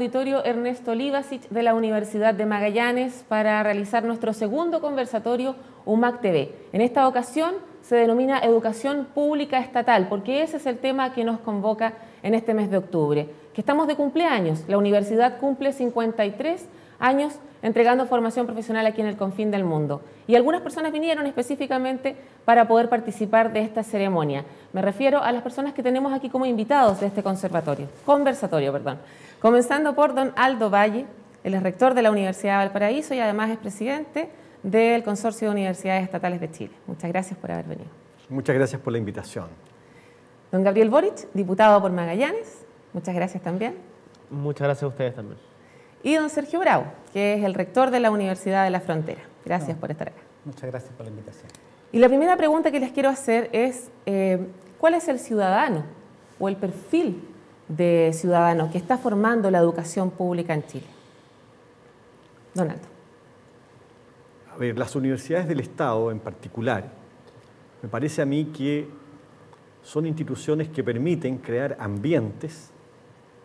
Auditorio Ernesto Livasich de la Universidad de Magallanes para realizar nuestro segundo conversatorio UMAC TV. En esta ocasión se denomina Educación Pública Estatal, porque ese es el tema que nos convoca en este mes de octubre, que estamos de cumpleaños. La universidad cumple 53 años entregando formación profesional aquí en el confín del mundo. Y algunas personas vinieron específicamente para poder participar de esta ceremonia. Me refiero a las personas que tenemos aquí como invitados de este conversatorio. Comenzando por don Aldo Valle, él es rector de la Universidad de Valparaíso y además es presidente del Consorcio de Universidades Estatales de Chile. Muchas gracias por haber venido. Muchas gracias por la invitación. Don Gabriel Boric, diputado por Magallanes. Muchas gracias también. Muchas gracias a ustedes también. Y don Sergio Bravo, que es el rector de la Universidad de la Frontera. Gracias por estar acá. Muchas gracias por la invitación. Y la primera pregunta que les quiero hacer es, ¿cuál es el ciudadano o el perfil de ciudadano que está formando la educación pública en Chile? Don Aldo. A ver, las universidades del Estado en particular, me parece a mí que son instituciones que permiten crear ambientes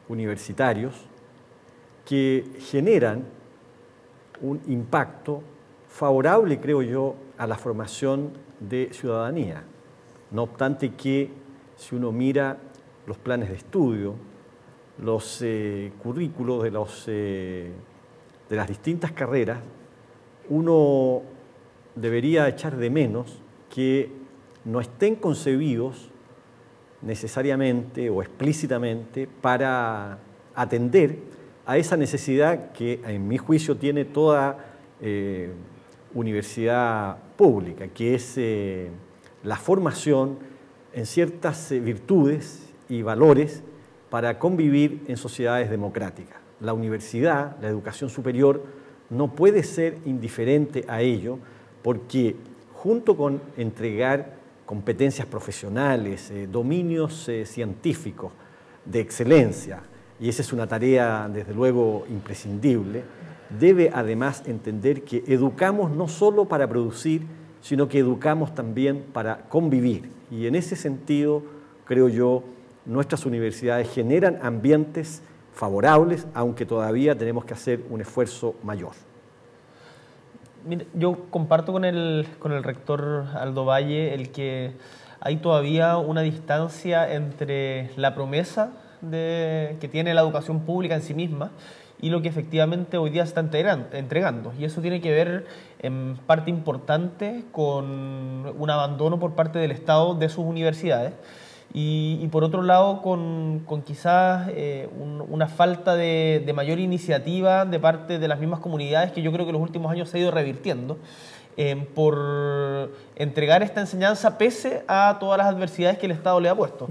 universitarios que generan un impacto favorable, creo yo, a la formación de ciudadanía. No obstante que, si uno mira los planes de estudio, los currículos de las distintas carreras, uno debería echar de menos que no estén concebidos necesariamente o explícitamente para atender a esa necesidad que, en mi juicio, tiene toda universidad pública, que es la formación en ciertas virtudes y valores para convivir en sociedades democráticas. La universidad, la educación superior, no puede ser indiferente a ello, porque junto con entregar competencias profesionales, dominios científicos de excelencia, y esa es una tarea, desde luego, imprescindible, debe además entender que educamos no solo para producir, sino que educamos también para convivir. Y en ese sentido, creo yo, nuestras universidades generan ambientes favorables, aunque todavía tenemos que hacer un esfuerzo mayor. Mira, yo comparto con el rector Aldo Valle el que hay todavía una distancia entre la promesa que tiene la educación pública en sí misma y lo que efectivamente hoy día se está entregando. Y eso tiene que ver en parte importante con un abandono por parte del Estado de sus universidades y por otro lado con quizás una falta de mayor iniciativa de parte de las mismas comunidades que yo creo que en los últimos años se ha ido revirtiendo por entregar esta enseñanza pese a todas las adversidades que el Estado le ha puesto.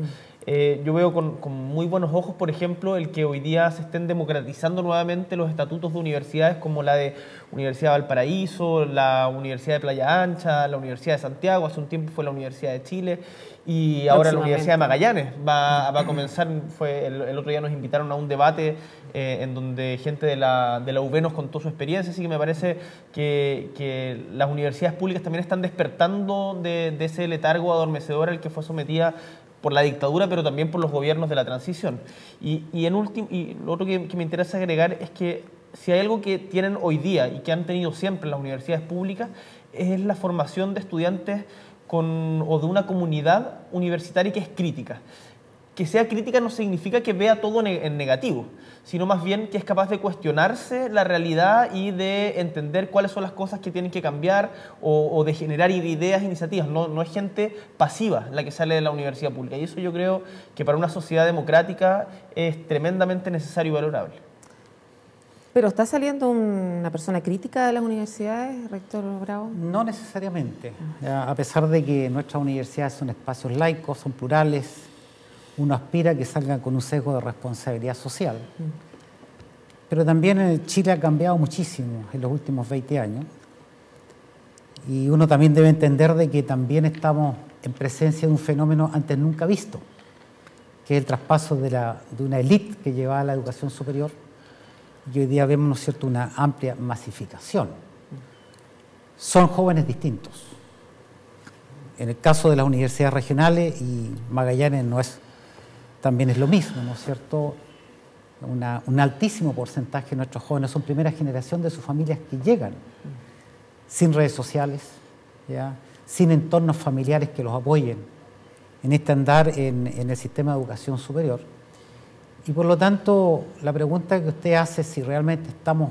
Yo veo con muy buenos ojos, por ejemplo, el que hoy día se estén democratizando nuevamente los estatutos de universidades como la de Universidad de Valparaíso, la Universidad de Playa Ancha, la Universidad de Santiago, hace un tiempo fue la Universidad de Chile y ahora la Universidad de Magallanes va a comenzar. El otro día nos invitaron a un debate en donde gente de la UB nos contó su experiencia, así que me parece que las universidades públicas también están despertando de ese letargo adormecedor al que fue sometida por la dictadura, pero también por los gobiernos de la transición. Y lo otro que me interesa agregar es que si hay algo que tienen hoy día y que han tenido siempre las universidades públicas, es la formación de estudiantes o de una comunidad universitaria que es crítica. Que sea crítica no significa que vea todo en negativo, sino más bien que es capaz de cuestionarse la realidad y de entender cuáles son las cosas que tienen que cambiar o de generar ideas, iniciativas. No es gente pasiva la que sale de la universidad pública. Y eso yo creo que para una sociedad democrática es tremendamente necesario y valorable. ¿Pero está saliendo una persona crítica de las universidades, rector Bravo? No necesariamente. A pesar de que nuestras universidades son espacios laicos, son plurales, uno aspira a que salgan con un sesgo de responsabilidad social. Pero también Chile ha cambiado muchísimo en los últimos 20 años. Y uno también debe entender de que también estamos en presencia de un fenómeno antes nunca visto, que es el traspaso de una élite que llevaba a la educación superior. Y hoy día vemos, ¿no es cierto?, una amplia masificación. Son jóvenes distintos. En el caso de las universidades regionales, y Magallanes también es lo mismo, ¿no es cierto? un altísimo porcentaje de nuestros jóvenes son primera generación de sus familias que llegan sin redes sociales, ¿ya? Sin entornos familiares que los apoyen en este andar en el sistema de educación superior. Y por lo tanto, la pregunta que usted hace, si realmente estamos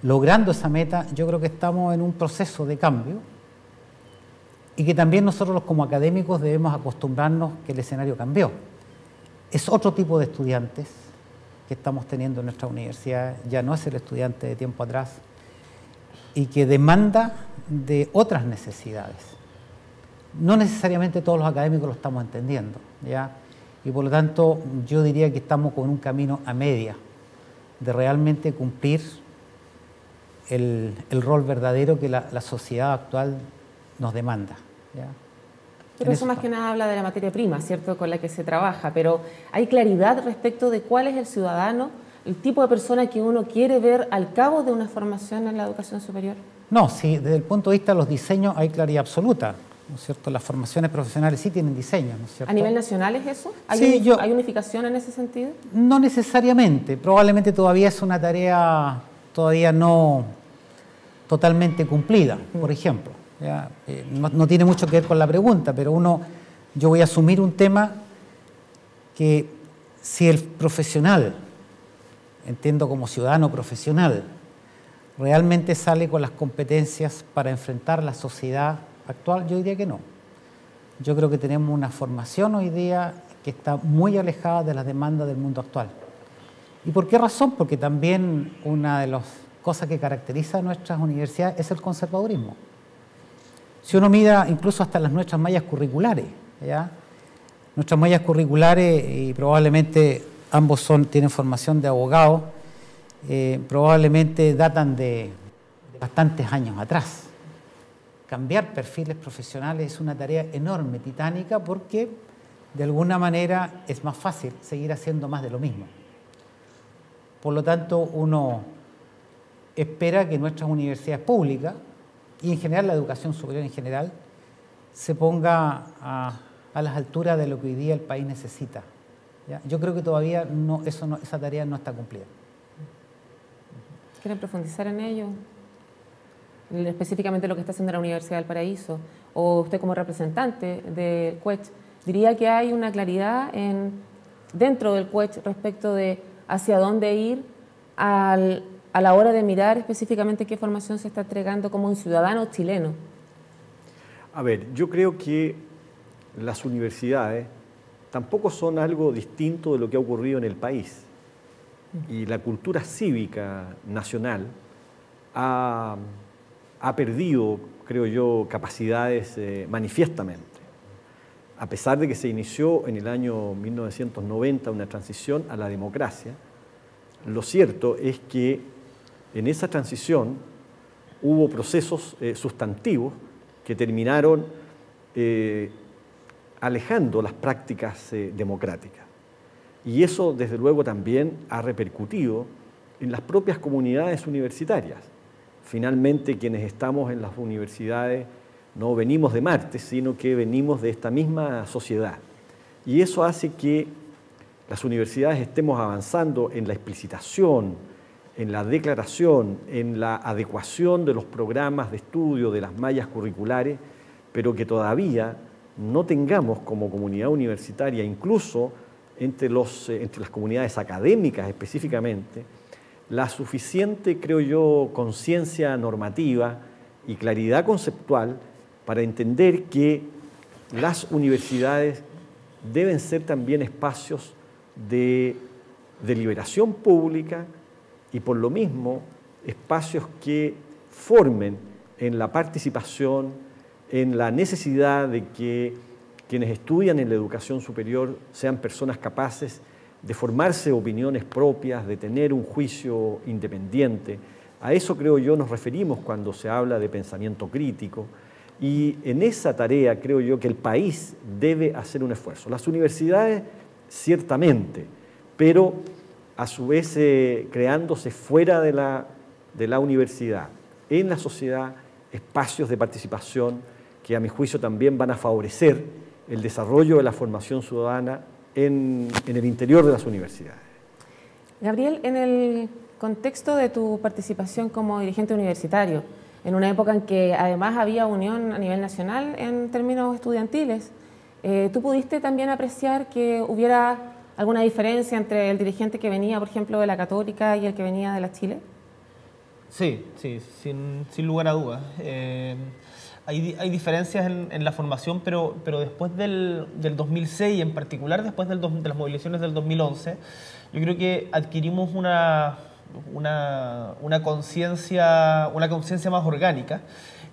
logrando esa meta, yo creo que estamos en un proceso de cambio y que también nosotros como académicos debemos acostumbrarnos que el escenario cambió. Es otro tipo de estudiantes que estamos teniendo en nuestra universidad, ya no es el estudiante de tiempo atrás, y que demanda de otras necesidades. No necesariamente todos los académicos lo estamos entendiendo, ¿ya? Y por lo tanto yo diría que estamos con un camino a media de realmente cumplir el rol verdadero que la sociedad actual nos demanda, ¿ya? Pero eso más que nada habla de la materia prima, ¿cierto?, con la que se trabaja, pero ¿hay claridad respecto de cuál es el ciudadano, el tipo de persona que uno quiere ver al cabo de una formación en la educación superior? No, sí, desde el punto de vista de los diseños hay claridad absoluta, ¿no es cierto? Las formaciones profesionales sí tienen diseños, ¿no es cierto? ¿A nivel nacional es eso? ¿Hay unificación en ese sentido? No necesariamente, probablemente todavía es una tarea todavía no totalmente cumplida, por ejemplo. ¿Ya? No tiene mucho que ver con la pregunta, pero yo voy a asumir un tema que si el profesional, entiendo como ciudadano profesional, realmente sale con las competencias para enfrentar la sociedad actual, yo diría que no. Yo creo que tenemos una formación hoy día que está muy alejada de las demandas del mundo actual. ¿Y por qué razón? Porque también una de las cosas que caracteriza a nuestras universidades es el conservadurismo. Si uno mira incluso hasta nuestras mallas curriculares, ¿ya? Nuestras mallas curriculares, y probablemente ambos tienen formación de abogados, probablemente datan de bastantes años atrás. Cambiar perfiles profesionales es una tarea enorme, titánica, porque de alguna manera es más fácil seguir haciendo más de lo mismo. Por lo tanto, uno espera que nuestras universidades públicas, y en general la educación superior en general, se ponga a las alturas de lo que hoy día el país necesita, ¿ya? Yo creo que todavía esa tarea no está cumplida. ¿Quieren profundizar en ello? Específicamente lo que está haciendo la Universidad del Paraíso, o usted como representante del CUECH, ¿diría que hay una claridad dentro del CUECH respecto de hacia dónde ir a la hora de mirar específicamente qué formación se está entregando como un ciudadano chileno? A ver, yo creo que las universidades tampoco son algo distinto de lo que ha ocurrido en el país. Y la cultura cívica nacional ha perdido, creo yo, capacidades manifiestamente. A pesar de que se inició en el año 1990 una transición a la democracia, lo cierto es que en esa transición hubo procesos sustantivos que terminaron alejando las prácticas democráticas. Y eso, desde luego, también ha repercutido en las propias comunidades universitarias. Finalmente, quienes estamos en las universidades no venimos de Marte, sino que venimos de esta misma sociedad. Y eso hace que las universidades estemos avanzando en la explicitación, en la declaración, en la adecuación de los programas de estudio, de las mallas curriculares, pero que todavía no tengamos como comunidad universitaria, incluso entre las comunidades académicas específicamente, la suficiente, creo yo, conciencia normativa y claridad conceptual para entender que las universidades deben ser también espacios de deliberación pública y por lo mismo espacios que formen en la participación, en la necesidad de que quienes estudian en la educación superior sean personas capaces de formarse opiniones propias, de tener un juicio independiente. A eso, creo yo, nos referimos cuando se habla de pensamiento crítico. Y en esa tarea creo yo que el país debe hacer un esfuerzo. Las universidades, ciertamente, pero a su vez creándose fuera de la universidad, en la sociedad, espacios de participación que a mi juicio también van a favorecer el desarrollo de la formación ciudadana en el interior de las universidades. Gabriel, en el contexto de tu participación como dirigente universitario, en una época en que además había unión a nivel nacional en términos estudiantiles, ¿tú pudiste también apreciar que hubiera alguna diferencia entre el dirigente que venía, por ejemplo, de la Católica y el que venía de la Chile? Sí, sin lugar a dudas. Hay diferencias en la formación, pero después del 2006, en particular después de las movilizaciones del 2011, yo creo que adquirimos una conciencia más orgánica,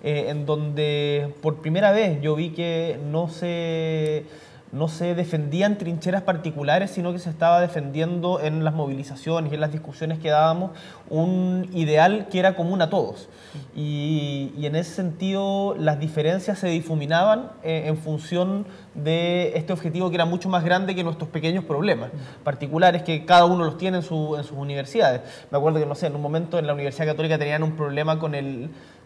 en donde por primera vez yo vi que no se defendían trincheras particulares, sino que se estaba defendiendo en las movilizaciones y en las discusiones que dábamos un ideal que era común a todos. Y en ese sentido las diferencias se difuminaban en función de este objetivo que era mucho más grande que nuestros pequeños problemas particulares que cada uno los tiene en sus universidades. Me acuerdo que, no sé, en un momento en la Universidad Católica tenían un problema con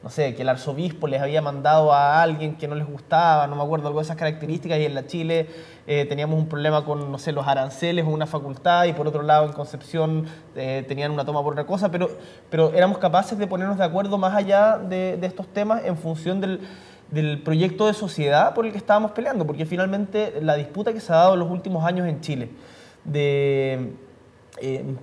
no sé, que el arzobispo les había mandado a alguien que no les gustaba, no me acuerdo, algo de esas características, y en la Chile teníamos un problema con, no sé, los aranceles o una facultad, y por otro lado en Concepción tenían una toma por otra cosa, pero éramos capaces de ponernos de acuerdo más allá de estos temas en función del proyecto de sociedad por el que estábamos peleando, porque finalmente la disputa que se ha dado en los últimos años en Chile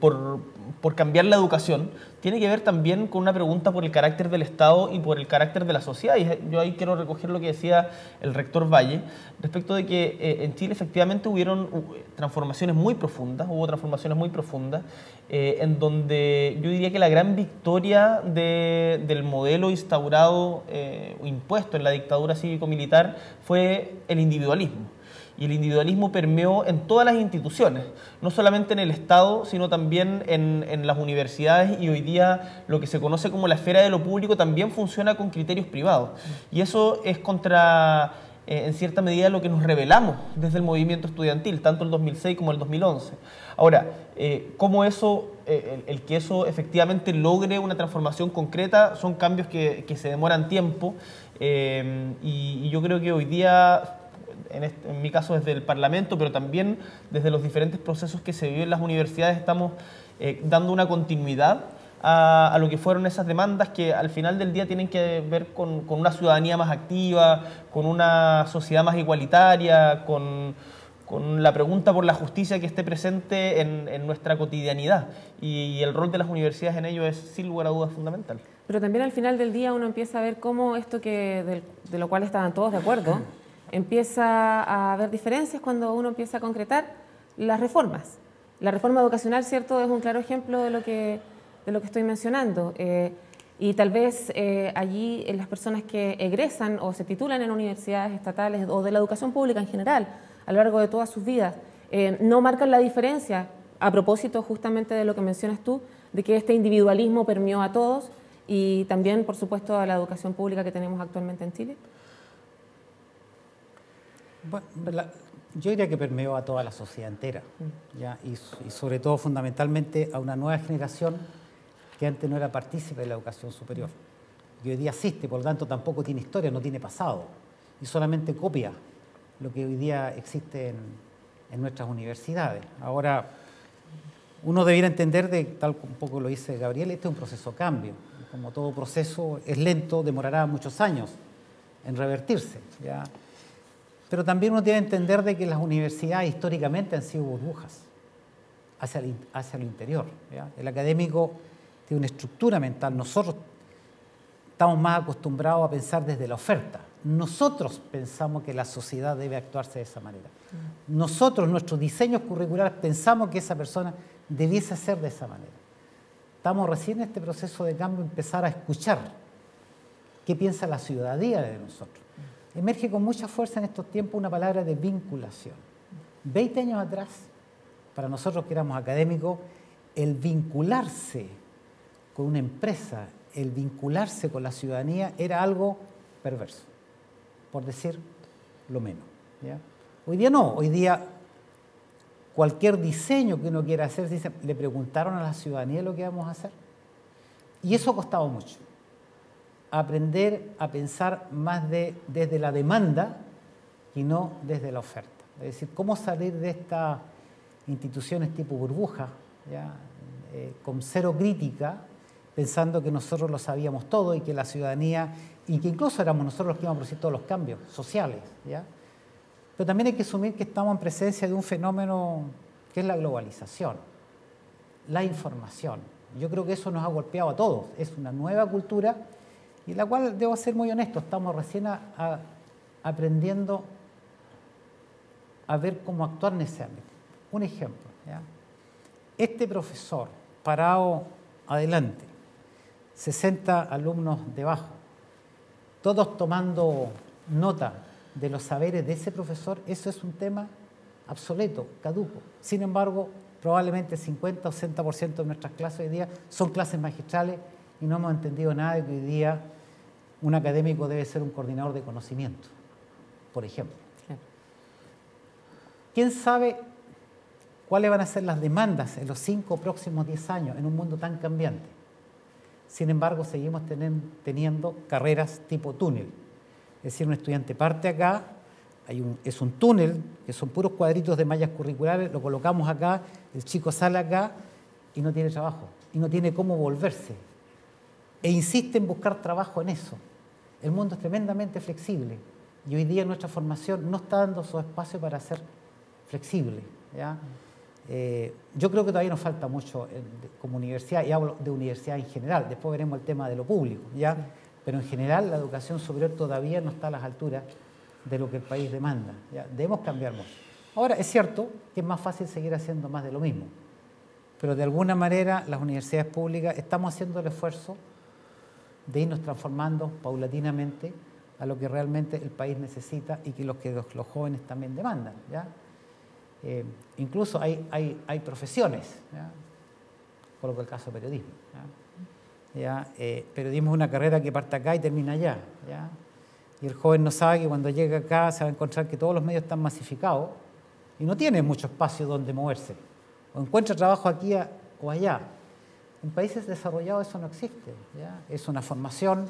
por cambiar la educación tiene que ver también con una pregunta por el carácter del Estado y por el carácter de la sociedad. Y yo ahí quiero recoger lo que decía el rector Valle respecto de que en Chile efectivamente hubo transformaciones muy profundas, en donde yo diría que la gran victoria del modelo instaurado o impuesto en la dictadura cívico-militar fue el individualismo. Y el individualismo permeó en todas las instituciones, no solamente en el Estado, sino también en las universidades, y hoy día lo que se conoce como la esfera de lo público también funciona con criterios privados. Y eso es en cierta medida, lo que nos rebelamos desde el movimiento estudiantil, tanto el 2006 como el 2011. Ahora, ¿cómo el que eso efectivamente logre una transformación concreta? Son cambios que se demoran tiempo, y yo creo que hoy día, en mi caso desde el Parlamento, pero también desde los diferentes procesos que se viven en las universidades, estamos dando una continuidad a lo que fueron esas demandas que al final del día tienen que ver con una ciudadanía más activa, con una sociedad más igualitaria, con la pregunta por la justicia que esté presente en nuestra cotidianidad. Y el rol de las universidades en ello es, sin lugar a dudas, fundamental. Pero también al final del día uno empieza a ver cómo esto de lo cual estaban todos de acuerdo, empieza a haber diferencias cuando uno empieza a concretar las reformas. La reforma educacional, ¿cierto?, es un claro ejemplo de lo que estoy mencionando. Y tal vez allí las personas que egresan o se titulan en universidades estatales o de la educación pública en general, a lo largo de todas sus vidas, no marcan la diferencia, a propósito justamente de lo que mencionas tú, de que este individualismo permeó a todos y también, por supuesto, a la educación pública que tenemos actualmente en Chile. Bueno, yo diría que permeó a toda la sociedad entera, ¿ya? Y sobre todo, fundamentalmente, a una nueva generación que antes no era partícipe de la educación superior. Y hoy día asiste, por lo tanto, tampoco tiene historia, no tiene pasado, y solamente copia lo que hoy día existe en nuestras universidades. Ahora, uno debiera entender, tal como un poco lo dice Gabriel, este es un proceso de cambio. Como todo proceso es lento, demorará muchos años en revertirse, ¿ya? Pero también uno debe entender de que las universidades históricamente han sido burbujas hacia lo interior, ¿ya? El académico tiene una estructura mental. Nosotros estamos más acostumbrados a pensar desde la oferta. Nosotros pensamos que la sociedad debe actuarse de esa manera. Nosotros, nuestros diseños curriculares, pensamos que esa persona debiese ser de esa manera. Estamos recién en este proceso de cambio, empezar a escuchar qué piensa la ciudadanía de nosotros. Emerge con mucha fuerza en estos tiempos una palabra de vinculación. 20 años atrás, para nosotros que éramos académicos, el vincularse con una empresa, el vincularse con la ciudadanía era algo perverso, por decir lo menos, ¿ya? Hoy día no, hoy día cualquier diseño que uno quiera hacer, le preguntaron a la ciudadanía lo que vamos a hacer. Y eso ha costado mucho. Aprender a pensar más desde la demanda y no desde la oferta. Es decir, cómo salir de estas instituciones tipo burbuja, ¿ya? con cero crítica, pensando que nosotros lo sabíamos todo y que la ciudadanía, y que incluso éramos nosotros los que íbamos a producir todos los cambios sociales, ¿ya? Pero también hay que asumir que estamos en presencia de un fenómeno que es la globalización, la información. Yo creo que eso nos ha golpeado a todos. Es una nueva cultura y la cual, debo ser muy honesto, estamos recién aprendiendo a ver cómo actuar en ese ámbito. Un ejemplo, ¿ya? Este profesor parado adelante, 60 alumnos debajo, todos tomando nota de los saberes de ese profesor, eso es un tema obsoleto, caduco. Sin embargo, probablemente 50 o 60% de nuestras clases hoy día son clases magistrales y no hemos entendido nada de que hoy día un académico debe ser un coordinador de conocimiento, por ejemplo. ¿Quién sabe cuáles van a ser las demandas en los 5 próximos 10 años en un mundo tan cambiante? Sin embargo, seguimos teniendo carreras tipo túnel. Es decir, un estudiante parte acá, es un túnel, que son puros cuadritos de mallas curriculares, lo colocamos acá, el chico sale acá y no tiene trabajo, y no tiene cómo volverse. E insiste en buscar trabajo en eso. El mundo es tremendamente flexible y hoy día nuestra formación no está dando su espacio para ser flexible, ¿ya? Yo creo que todavía nos falta mucho como universidad, y hablo de universidad en general, después veremos el tema de lo público, ¿ya? Sí. Pero en general la educación superior todavía no está a las alturas de lo que el país demanda, ¿ya? Debemos cambiar mucho. Ahora, es cierto que es más fácil seguir haciendo más de lo mismo, pero de alguna manera las universidades públicas estamos haciendo el esfuerzo de irnos transformando paulatinamente a lo que realmente el país necesita y que los jóvenes también demandan, ¿ya? Incluso hay profesiones, ¿ya? Coloco el caso de periodismo, ¿ya? Periodismo es una carrera que parte acá y termina allá, ¿ya? Y el joven no sabe que cuando llega acá se va a encontrar que todos los medios están masificados y no tiene mucho espacio donde moverse. O encuentra trabajo aquí o allá. En países desarrollados eso no existe, ¿ya? Es una formación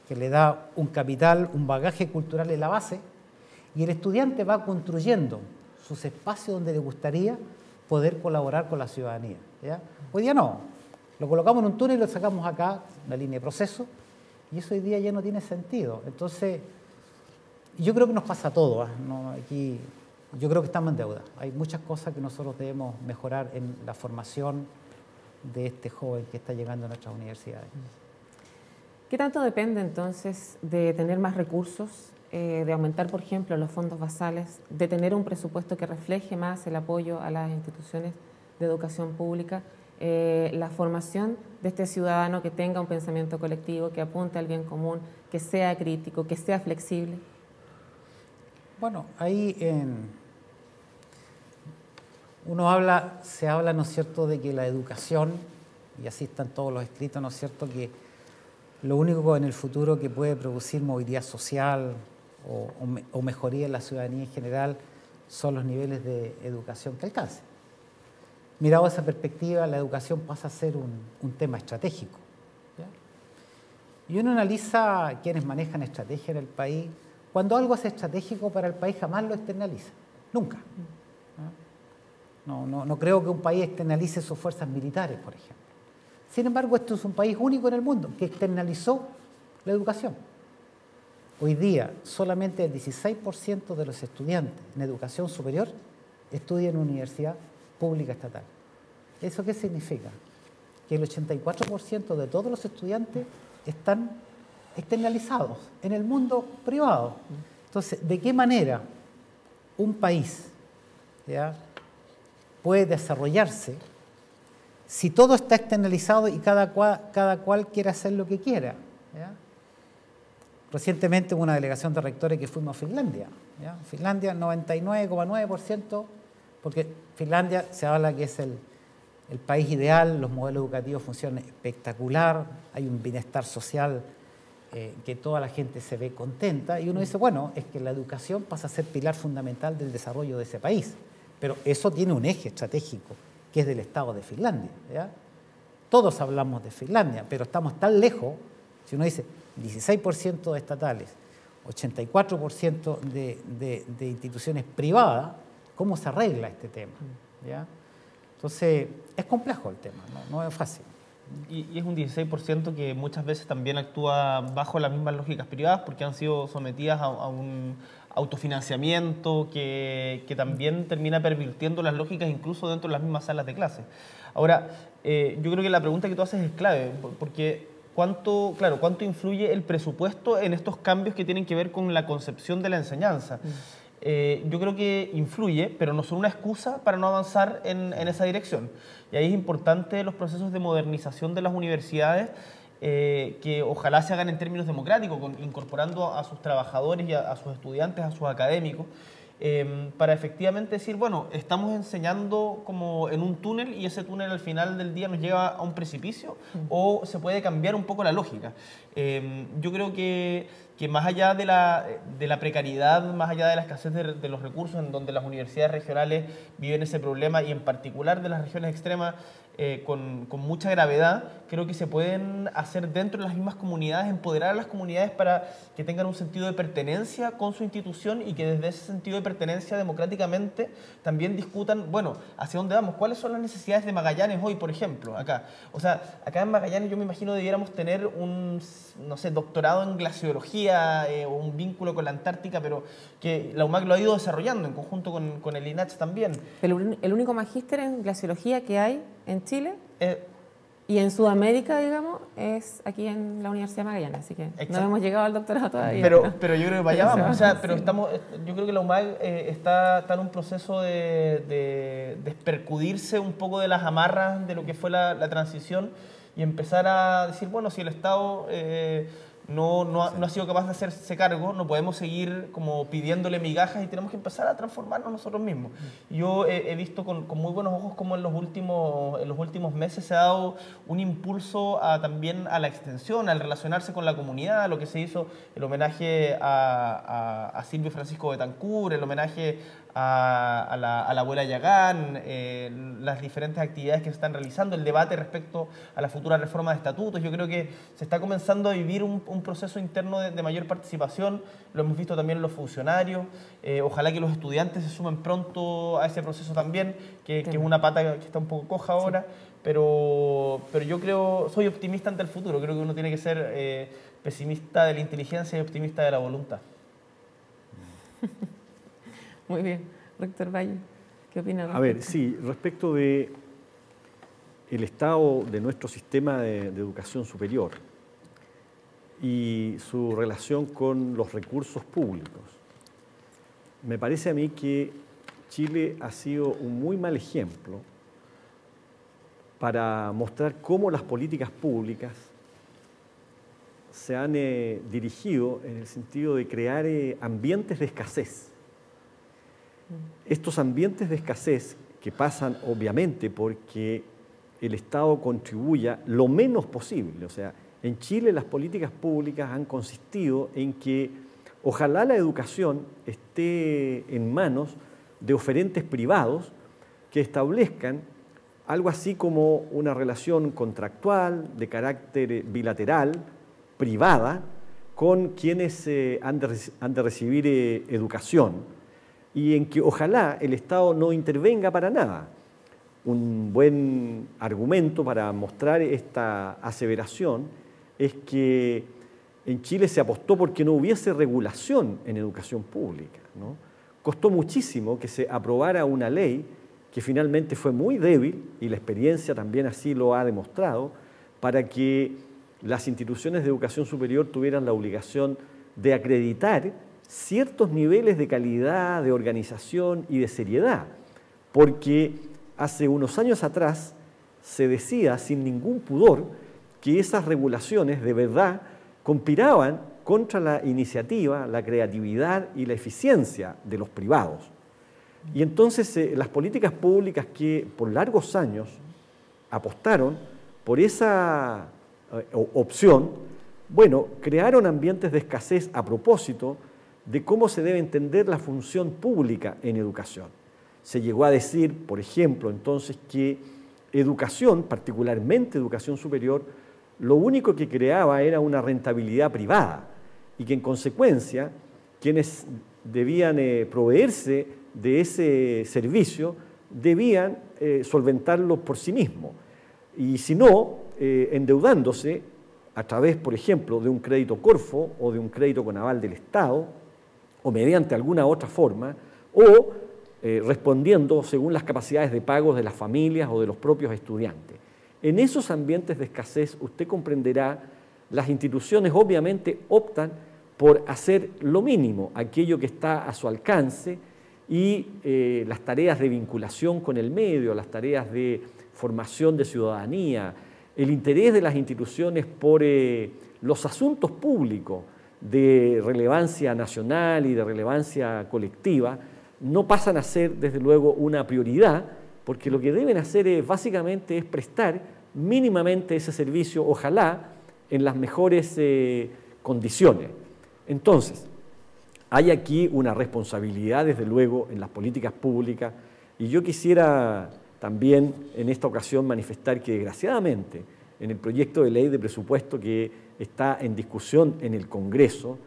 que le da un capital, un bagaje cultural en la base, y el estudiante va construyendo sus espacios donde le gustaría poder colaborar con la ciudadanía, ¿ya? Hoy día no. Lo colocamos en un túnel y lo sacamos acá, una línea de proceso, y eso hoy día ya no tiene sentido. Entonces, yo creo que nos pasa a todos, ¿eh? No, aquí, yo creo que estamos en deuda. Hay muchas cosas que nosotros debemos mejorar en la formación de este joven que está llegando a nuestras universidades. ¿Qué tanto depende entonces de tener más recursos, de aumentar, por ejemplo, los fondos basales, de tener un presupuesto que refleje más el apoyo a las instituciones de educación pública, la formación de este ciudadano que tenga un pensamiento colectivo, que apunte al bien común, que sea crítico, que sea flexible? Bueno, ahí se habla, ¿no es cierto?, de que la educación, y así están todos los escritos, ¿no es cierto?, que lo único en el futuro que puede producir movilidad social o mejoría en la ciudadanía en general son los niveles de educación que alcance. Mirado esa perspectiva, la educación pasa a ser un tema estratégico, ¿ya? Y uno analiza quienes manejan estrategia en el país. Cuando algo es estratégico para el país, jamás lo externaliza, nunca. No creo que un país externalice sus fuerzas militares, por ejemplo. Sin embargo, esto es un país único en el mundo que externalizó la educación. Hoy día, solamente el 16% de los estudiantes en educación superior estudian en universidad pública estatal. ¿Eso qué significa? Que el 84% de todos los estudiantes están externalizados en el mundo privado. Entonces, ¿de qué manera un país, ¿ya?, puede desarrollarse si todo está externalizado y cada cual quiere hacer lo que quiera, ¿ya? Recientemente hubo una delegación de rectores que fuimos a Finlandia, ¿ya? Finlandia, 99,9%, porque Finlandia se habla que es el país ideal, los modelos educativos funcionan espectacular, hay un bienestar social, que toda la gente se ve contenta, y uno dice, bueno, es que la educación pasa a ser pilar fundamental del desarrollo de ese país, pero eso tiene un eje estratégico, que es del Estado de Finlandia, ¿ya? Todos hablamos de Finlandia, pero estamos tan lejos. Si uno dice 16% de estatales, 84% de instituciones privadas, ¿cómo se arregla este tema? ¿Ya? Entonces, es complejo el tema, no es fácil. Y es un 16% que muchas veces también actúa bajo las mismas lógicas privadas porque han sido sometidas a un autofinanciamiento que también termina pervirtiendo las lógicas incluso dentro de las mismas salas de clase. Ahora, yo creo que la pregunta que tú haces es clave porque ¿cuánto influye el presupuesto en estos cambios que tienen que ver con la concepción de la enseñanza? Yo creo que influye, pero no son una excusa para no avanzar en esa dirección. Y ahí es importante los procesos de modernización de las universidades que ojalá se hagan en términos democráticos, incorporando a sus trabajadores y a sus estudiantes, a sus académicos, para efectivamente decir, bueno, estamos enseñando como en un túnel y ese túnel al final del día nos lleva a un precipicio o se puede cambiar un poco la lógica. Yo creo que más allá de la precariedad, más allá de la escasez de los recursos en donde las universidades regionales viven ese problema y en particular de las regiones extremas con mucha gravedad, creo que se pueden hacer dentro de las mismas comunidades, empoderar a las comunidades para que tengan un sentido de pertenencia con su institución y que desde ese sentido de pertenencia democráticamente también discutan, bueno, ¿hacia dónde vamos? ¿Cuáles son las necesidades de Magallanes hoy, por ejemplo, acá? O sea, acá en Magallanes yo me imagino debiéramos tener un, no sé, doctorado en glaciología o un vínculo con la Antártica, pero que la UMAC lo ha ido desarrollando en conjunto con el INACH también. El único magíster en glaciología que hay en Chile y en Sudamérica, digamos, es aquí en la Universidad de Magallanes, así que no hemos llegado al doctorado todavía. Pero yo creo que vaya vamos, o sea, pero yo creo que la UMAC está en un proceso de despercudirse un poco de las amarras de lo que fue la transición y empezar a decir, bueno, si el Estado no ha sido capaz de hacerse cargo, no podemos seguir como pidiéndole migajas y tenemos que empezar a transformarnos nosotros mismos. Yo he visto con muy buenos ojos cómo en los últimos meses se ha dado un impulso también a la extensión, al relacionarse con la comunidad, lo que se hizo, el homenaje a Silvio Francisco Betancur, el homenaje a la abuela Yagán, las diferentes actividades que se están realizando, el debate respecto a la futura reforma de estatutos. Yo creo que se está comenzando a vivir un proceso interno de mayor participación, lo hemos visto también en los funcionarios, ojalá que los estudiantes se sumen pronto a ese proceso también, que es una pata que está un poco coja ahora, pero yo soy optimista ante el futuro, creo que uno tiene que ser pesimista de la inteligencia y optimista de la voluntad. Muy bien. Rector Valle, ¿qué opina? A ver, sí, respecto de el estado de nuestro sistema de educación superior y su relación con los recursos públicos, me parece a mí que Chile ha sido un muy mal ejemplo para mostrar cómo las políticas públicas se han dirigido en el sentido de crear ambientes de escasez. Estos ambientes de escasez que pasan obviamente porque el Estado contribuya lo menos posible. O sea, en Chile las políticas públicas han consistido en que ojalá la educación esté en manos de oferentes privados que establezcan algo así como una relación contractual de carácter bilateral, privada, con quienes han de recibir educación. Y en que ojalá el Estado no intervenga para nada. Un buen argumento para mostrar esta aseveración es que en Chile se apostó porque no hubiese regulación en educación pública, ¿no? Costó muchísimo que se aprobara una ley que finalmente fue muy débil, y la experiencia también así lo ha demostrado, para que las instituciones de educación superior tuvieran la obligación de acreditar ciertos niveles de calidad, de organización y de seriedad, porque hace unos años atrás se decía sin ningún pudor que esas regulaciones de verdad conspiraban contra la iniciativa, la creatividad y la eficiencia de los privados. Y entonces las políticas públicas que por largos años apostaron por esa opción, bueno, crearon ambientes de escasez a propósito de cómo se debe entender la función pública en educación. Se llegó a decir, por ejemplo, entonces que educación, particularmente educación superior, lo único que creaba era una rentabilidad privada y que en consecuencia quienes debían proveerse de ese servicio debían solventarlo por sí mismos. Y si no, endeudándose a través, por ejemplo, de un crédito Corfo o de un crédito con aval del Estado, o mediante alguna otra forma, o respondiendo según las capacidades de pago de las familias o de los propios estudiantes. En esos ambientes de escasez, usted comprenderá, las instituciones obviamente optan por hacer lo mínimo, aquello que está a su alcance, y las tareas de vinculación con el medio, las tareas de formación de ciudadanía, el interés de las instituciones por los asuntos públicos de relevancia nacional y de relevancia colectiva, no pasan a ser, desde luego, una prioridad, porque lo que deben hacer básicamente es prestar mínimamente ese servicio, ojalá en las mejores condiciones. Entonces, hay aquí una responsabilidad, desde luego, en las políticas públicas, y yo quisiera también en esta ocasión manifestar que, desgraciadamente, en el proyecto de ley de presupuesto que está en discusión en el Congreso,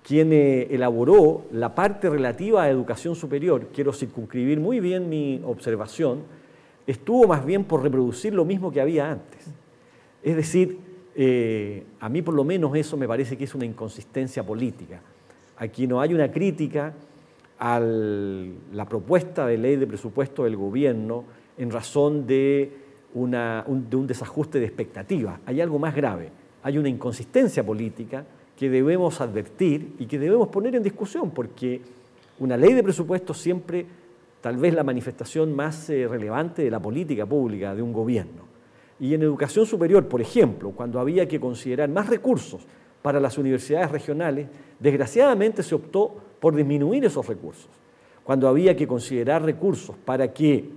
quien elaboró la parte relativa a educación superior, quiero circunscribir muy bien mi observación, estuvo más bien por reproducir lo mismo que había antes. Es decir, a mí por lo menos eso me parece que es una inconsistencia política. Aquí no hay una crítica a la propuesta de ley de presupuesto del gobierno en razón de un desajuste de expectativas. Hay algo más grave, hay una inconsistencia política que debemos advertir y que debemos poner en discusión, porque una ley de presupuesto siempre tal vez la manifestación más relevante de la política pública de un gobierno. Y en educación superior, por ejemplo, cuando había que considerar más recursos para las universidades regionales, desgraciadamente se optó por disminuir esos recursos. Cuando había que considerar recursos para que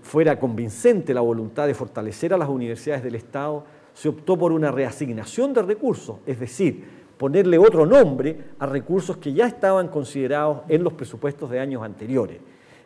fuera convincente la voluntad de fortalecer a las universidades del Estado, se optó por una reasignación de recursos, es decir, ponerle otro nombre a recursos que ya estaban considerados en los presupuestos de años anteriores.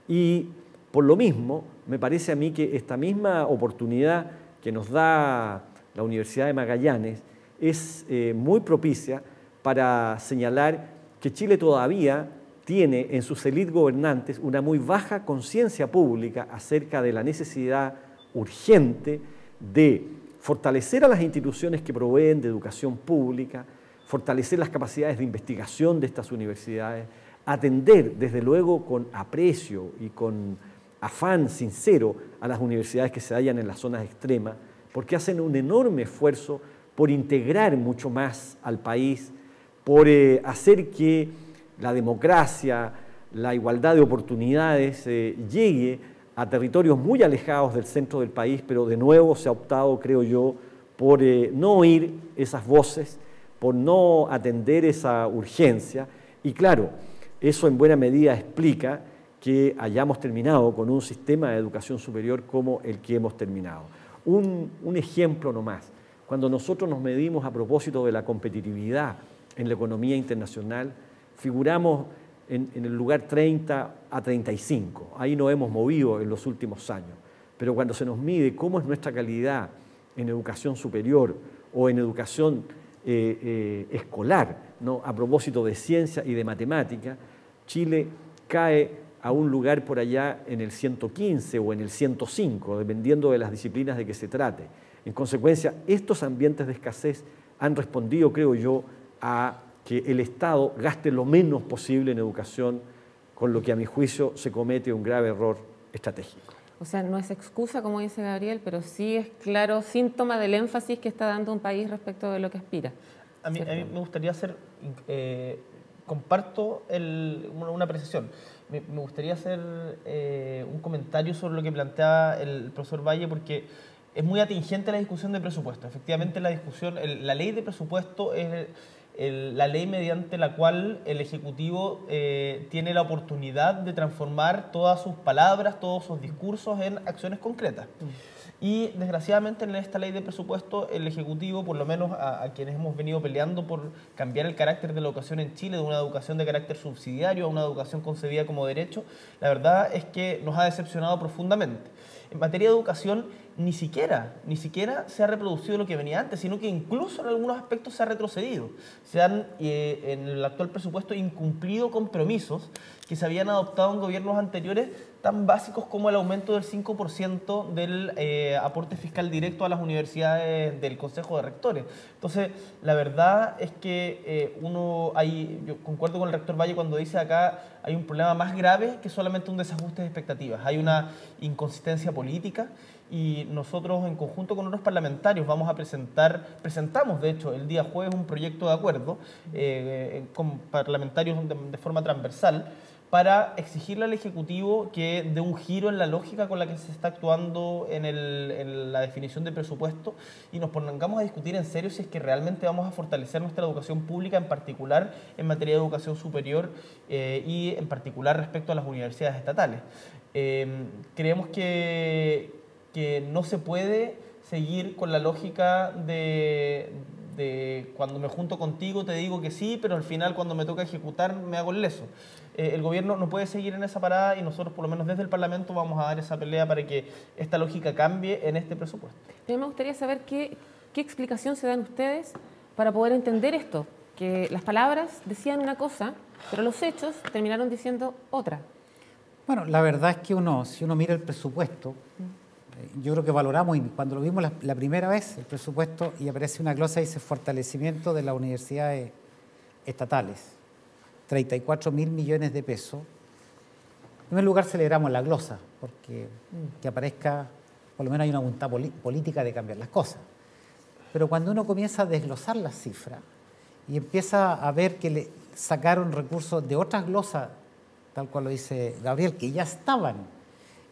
Y por lo mismo, me parece a mí que esta misma oportunidad que nos da la Universidad de Magallanes es muy propicia para señalar que Chile todavía tiene en sus élites gobernantes una muy baja conciencia pública acerca de la necesidad urgente de fortalecer a las instituciones que proveen de educación pública, fortalecer las capacidades de investigación de estas universidades, atender desde luego con aprecio y con afán sincero a las universidades que se hallan en las zonas extremas, porque hacen un enorme esfuerzo por integrar mucho más al país, por hacer que la democracia, la igualdad de oportunidades llegue a territorios muy alejados del centro del país, pero de nuevo se ha optado, creo yo, por no oír esas voces, por no atender esa urgencia. Y claro, eso en buena medida explica que hayamos terminado con un sistema de educación superior como el que hemos terminado. Un ejemplo nomás, cuando nosotros nos medimos a propósito de la competitividad en la economía internacional, figuramos en el lugar 30 a 35. Ahí nos hemos movido en los últimos años. Pero cuando se nos mide cómo es nuestra calidad en educación superior o en educación escolar, ¿no?, a propósito de ciencia y de matemática, Chile cae a un lugar por allá en el 115 o en el 105, dependiendo de las disciplinas de que se trate. En consecuencia, estos ambientes de escasez han respondido, creo yo, a que el Estado gaste lo menos posible en educación, con lo que a mi juicio se comete un grave error estratégico. O sea, no es excusa, como dice Gabriel, pero sí es claro síntoma del énfasis que está dando un país respecto de lo que aspira. A mí me gustaría hacer, comparto una precisión. Me gustaría hacer un comentario sobre lo que planteaba el profesor Valle, porque es muy atingente la discusión de presupuesto. Efectivamente, la ley de presupuesto es la ley mediante la cual el Ejecutivo tiene la oportunidad de transformar todas sus palabras, todos sus discursos en acciones concretas. Y desgraciadamente en esta ley de presupuesto el Ejecutivo, por lo menos a quienes hemos venido peleando por cambiar el carácter de la educación en Chile, de una educación de carácter subsidiario a una educación concebida como derecho, la verdad es que nos ha decepcionado profundamente. En materia de educación, ni siquiera se ha reproducido lo que venía antes, sino que incluso en algunos aspectos se ha retrocedido. Se han, en el actual presupuesto, incumplido compromisos que se habían adoptado en gobiernos anteriores, tan básicos como el aumento del 5% del aporte fiscal directo a las universidades del Consejo de Rectores. Entonces, la verdad es que yo concuerdo con el rector Valle cuando dice acá hay un problema más grave que solamente un desajuste de expectativas. Hay una inconsistencia política y nosotros en conjunto con otros parlamentarios presentamos de hecho el día jueves un proyecto de acuerdo con parlamentarios de forma transversal para exigirle al Ejecutivo que dé un giro en la lógica con la que se está actuando en la definición de presupuesto y nos pongamos a discutir en serio si es que realmente vamos a fortalecer nuestra educación pública, en particular en materia de educación superior y en particular respecto a las universidades estatales. Creemos que no se puede seguir con la lógica de cuando me junto contigo te digo que sí, pero al final cuando me toca ejecutar me hago el leso. El gobierno no puede seguir en esa parada y nosotros por lo menos desde el Parlamento vamos a dar esa pelea para que esta lógica cambie en este presupuesto. A mí me gustaría saber qué explicación se dan ustedes para poder entender esto, que las palabras decían una cosa, pero los hechos terminaron diciendo otra. Bueno, la verdad es que si uno mira el presupuesto, yo creo que valoramos, y cuando lo vimos la primera vez, el presupuesto, y aparece una glosa y dice fortalecimiento de las universidades estatales, 34.000 millones de pesos. En primer lugar celebramos la glosa, porque que aparezca, por lo menos hay una voluntad política de cambiar las cosas. Pero cuando uno comienza a desglosar las cifras y empieza a ver que le sacaron recursos de otras glosas, tal cual lo dice Gabriel, que ya estaban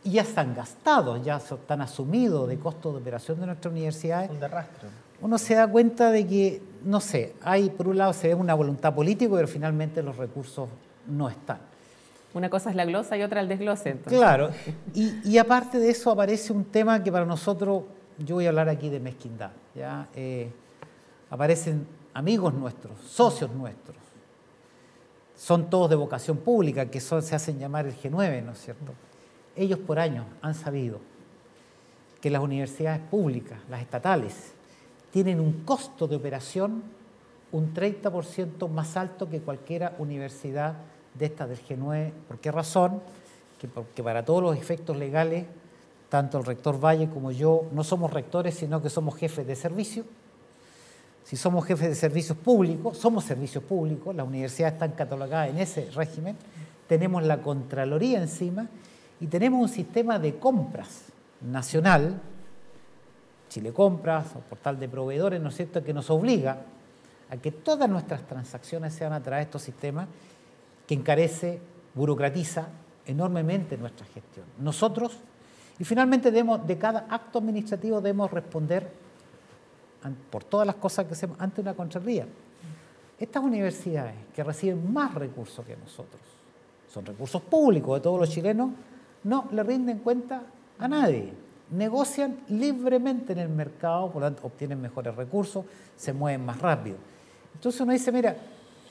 y ya están gastados, ya están asumidos de costos de operación de nuestras universidades, Un derrastre. uno se da cuenta de que, no sé, por un lado se ve una voluntad política, pero finalmente los recursos no están. Una cosa es la glosa y otra el desglose. Entonces. Claro, y aparte de eso aparece un tema que para nosotros, yo voy a hablar aquí de mezquindad, ¿ya? Aparecen amigos nuestros, socios nuestros, son todos de vocación pública, que se hacen llamar el G9, ¿no es cierto? Ellos por años han sabido que las universidades públicas, las estatales, tienen un costo de operación un 30% más alto que cualquier universidad de estas del G9. ¿Por qué razón? Porque para todos los efectos legales, tanto el rector Valle como yo no somos rectores, sino que somos jefes de servicio. Si somos jefes de servicios públicos, somos servicios públicos, las universidades están catalogadas en ese régimen, tenemos la Contraloría encima y tenemos un sistema de compras nacional, Chile Compras o portal de proveedores, ¿no es cierto?, que nos obliga a que todas nuestras transacciones sean a través de estos sistemas, que encarece, burocratiza enormemente nuestra gestión. Nosotros, y finalmente de cada acto administrativo debemos responder por todas las cosas que hacemos ante una Contraloría. Estas universidades que reciben más recursos que nosotros, son recursos públicos de todos los chilenos, no le rinden cuenta a nadie. Negocian libremente en el mercado, por lo tanto obtienen mejores recursos, se mueven más rápido. Entonces uno dice, mira,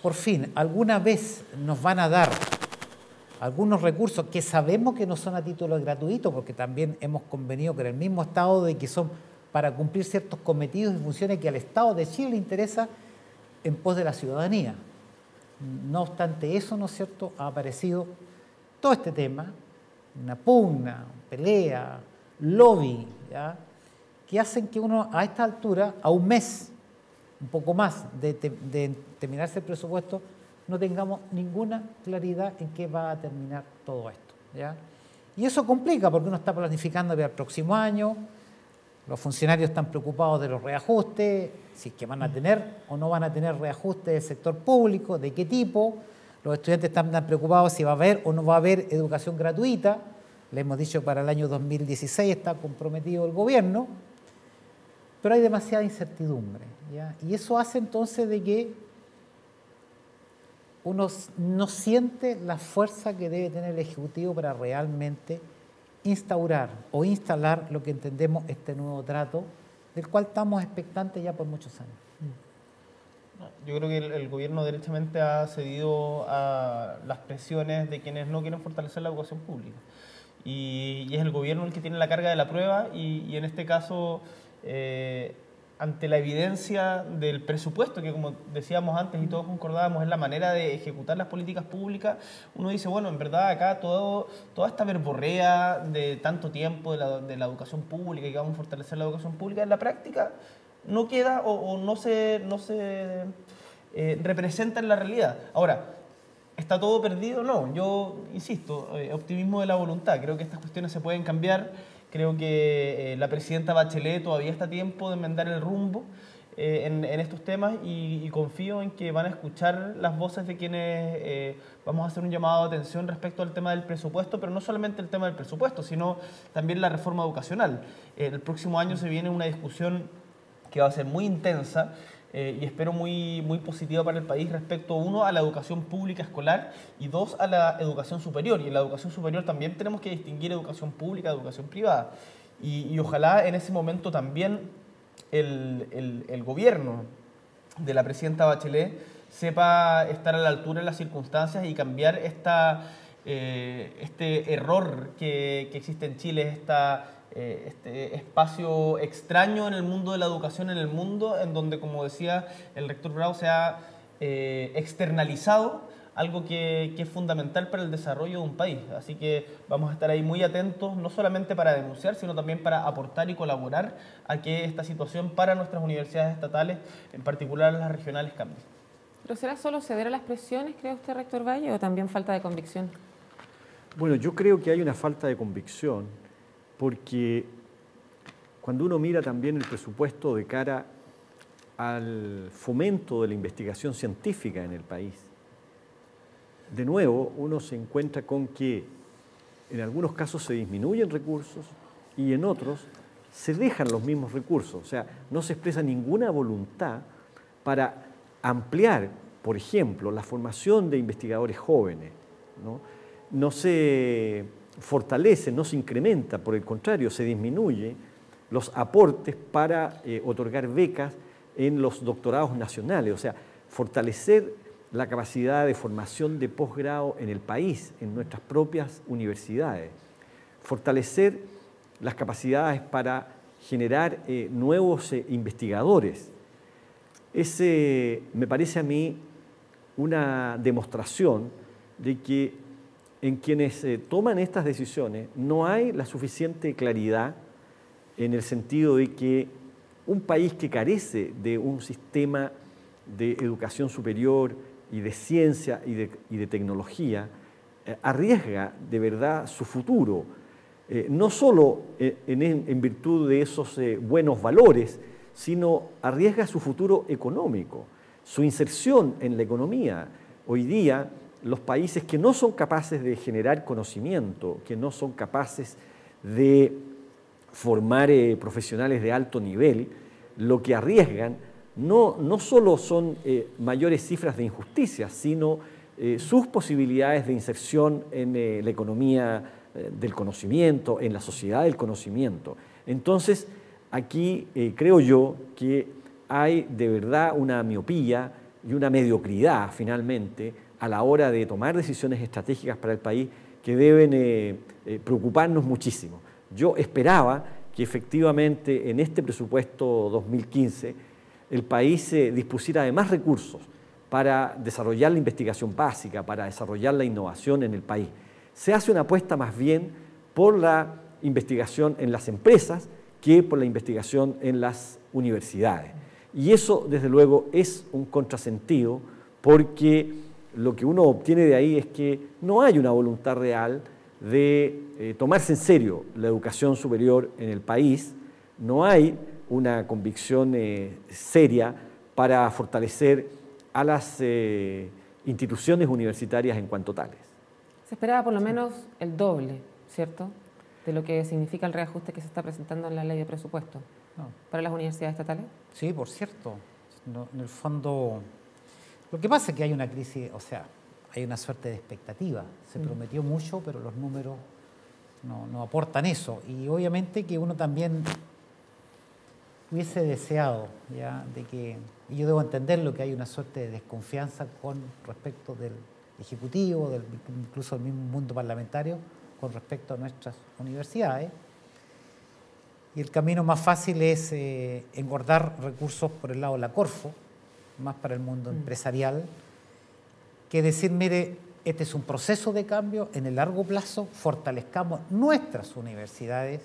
por fin, alguna vez nos van a dar algunos recursos que sabemos que no son a título gratuito, porque también hemos convenido con el mismo Estado de que son para cumplir ciertos cometidos y funciones que al Estado de Chile le interesa en pos de la ciudadanía. No obstante eso, ¿no es cierto?, ha aparecido todo este tema, una pugna, pelea, lobby, ¿ya?, que hacen que uno a esta altura, a un mes, un poco más de terminarse el presupuesto, no tengamos ninguna claridad en qué va a terminar todo esto, ¿ya? Y eso complica porque uno está planificando para el próximo año, los funcionarios están preocupados de los reajustes, si es que van a tener o no van a tener reajustes del sector público, de qué tipo. Los estudiantes están preocupados si va a haber o no va a haber educación gratuita. Le hemos dicho para el año 2016 está comprometido el gobierno, pero hay demasiada incertidumbre, ¿ya? Y eso hace entonces de que uno no siente la fuerza que debe tener el Ejecutivo para realmente instaurar o instalar lo que entendemos este nuevo trato, del cual estamos expectantes ya por muchos años. Yo creo que el gobierno derechamente ha cedido a las presiones de quienes no quieren fortalecer la educación pública. y es el gobierno el que tiene la carga de la prueba y en este caso, ante la evidencia del presupuesto, que como decíamos antes y todos concordábamos, es la manera de ejecutar las políticas públicas, uno dice, bueno, en verdad acá toda esta verborrea de tanto tiempo de la educación pública y que vamos a fortalecer la educación pública, en la práctica no queda o no se representa en la realidad. Ahora, ¿está todo perdido? No, yo insisto, optimismo de la voluntad, creo que estas cuestiones se pueden cambiar. Creo que la presidenta Bachelet todavía está a tiempo de enmendar el rumbo en estos temas y confío en que van a escuchar las voces de quienes vamos a hacer un llamado de atención respecto al tema del presupuesto, pero no solamente el tema del presupuesto, sino también la reforma educacional. El próximo año se viene una discusión que va a ser muy intensa y espero muy positiva para el país respecto, uno, a la educación pública escolar y dos, a la educación superior. Y en la educación superior también tenemos que distinguir educación pública de educación privada. Y ojalá en ese momento también el gobierno de la presidenta Bachelet sepa estar a la altura de las circunstancias y cambiar este error que existe en Chile, este espacio extraño en el mundo de la educación en el mundo, en donde, como decía el rector Bravo, se ha externalizado algo que es fundamental para el desarrollo de un país. Así que vamos a estar ahí muy atentos, no solamente para denunciar, sino también para aportar y colaborar a que esta situación para nuestras universidades estatales, en particular las regionales, cambie. ¿Pero será solo ceder a las presiones, cree usted, rector Valle, o también falta de convicción? Bueno, yo creo que hay una falta de convicción, porque cuando uno mira también el presupuesto de cara al fomento de la investigación científica en el país, de nuevo uno se encuentra con que en algunos casos se disminuyen recursos y en otros se dejan los mismos recursos. O sea, no se expresa ninguna voluntad para ampliar, por ejemplo, la formación de investigadores jóvenes, no se fortalece, no se incrementa, por el contrario, se disminuye los aportes para otorgar becas en los doctorados nacionales, o sea, fortalecer la capacidad de formación de posgrado en el país, en nuestras propias universidades, fortalecer las capacidades para generar nuevos investigadores. Me parece a mí una demostración de que en quienes toman estas decisiones no hay la suficiente claridad en el sentido de que un país que carece de un sistema de educación superior y de ciencia y de tecnología arriesga de verdad su futuro, no solo en virtud de esos buenos valores, sino arriesga su futuro económico, su inserción en la economía. Hoy día, los países que no son capaces de generar conocimiento, que no son capaces de formar profesionales de alto nivel, lo que arriesgan no solo son mayores cifras de injusticia, sino sus posibilidades de inserción en la economía del conocimiento, en la sociedad del conocimiento. Entonces, aquí creo yo que hay de verdad una miopía y una mediocridad, finalmente, a la hora de tomar decisiones estratégicas para el país que deben preocuparnos muchísimo. Yo esperaba que efectivamente en este presupuesto 2015 el país dispusiera de más recursos para desarrollar la investigación básica, para desarrollar la innovación en el país. Se hace una apuesta más bien por la investigación en las empresas que por la investigación en las universidades. Y eso, desde luego, es un contrasentido porque lo que uno obtiene de ahí es que no hay una voluntad real de tomarse en serio la educación superior en el país, no hay una convicción seria para fortalecer a las instituciones universitarias en cuanto tales. Se esperaba por lo menos el doble, ¿cierto?, de lo que significa el reajuste que se está presentando en la ley de presupuesto para las universidades estatales. Sí, por cierto. No, en el fondo, lo que pasa es que hay una crisis, o sea, hay una suerte de expectativa. Se prometió mucho, pero los números no aportan eso. Y obviamente que uno también hubiese deseado, ¿ya?, de que, y yo debo entenderlo, que hay una suerte de desconfianza con respecto del Ejecutivo, incluso del mismo mundo parlamentario, con respecto a nuestras universidades. Y el camino más fácil es engordar recursos por el lado de la Corfo, más para el mundo empresarial, que decir, mire, este es un proceso de cambio en el largo plazo, fortalezcamos nuestras universidades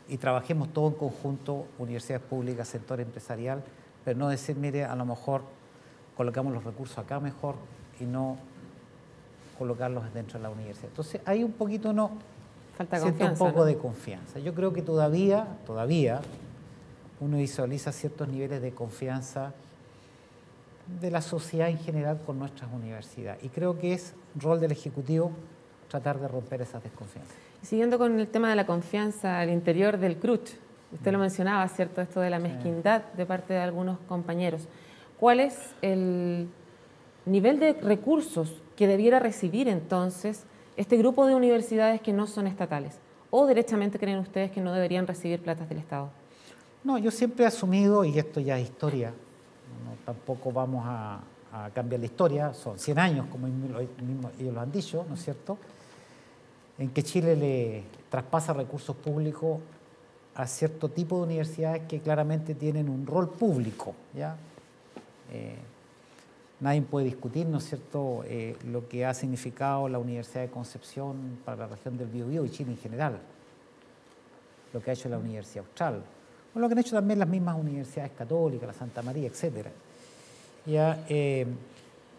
y trabajemos todo en conjunto, universidades públicas, sector empresarial, pero no decir, mire, a lo mejor colocamos los recursos acá mejor y no colocarlos dentro de la universidad. Entonces, hay un poquito, falta siento confianza, un poco ¿no? de confianza. Yo creo que todavía uno visualiza ciertos niveles de confianza de la sociedad en general con nuestras universidades. Y creo que es rol del Ejecutivo tratar de romper esas desconfianzas. Y siguiendo con el tema de la confianza al interior del CRUCH, usted lo mencionaba, ¿cierto? Esto de la mezquindad de parte de algunos compañeros. ¿Cuál es el nivel de recursos que debiera recibir entonces este grupo de universidades que no son estatales? ¿O derechamente creen ustedes que no deberían recibir platas del Estado? No, yo siempre he asumido, y esto ya es historia, tampoco vamos a cambiar la historia, son 100 años, como ellos lo han dicho, ¿no es cierto?, en que Chile le traspasa recursos públicos a cierto tipo de universidades que claramente tienen un rol público, ¿ya? Nadie puede discutir, ¿no es cierto?, lo que ha significado la Universidad de Concepción para la región del Biobío y Chile en general, lo que ha hecho la Universidad Austral, o lo que han hecho también las mismas universidades católicas, la Santa María, etc. ¿Ya?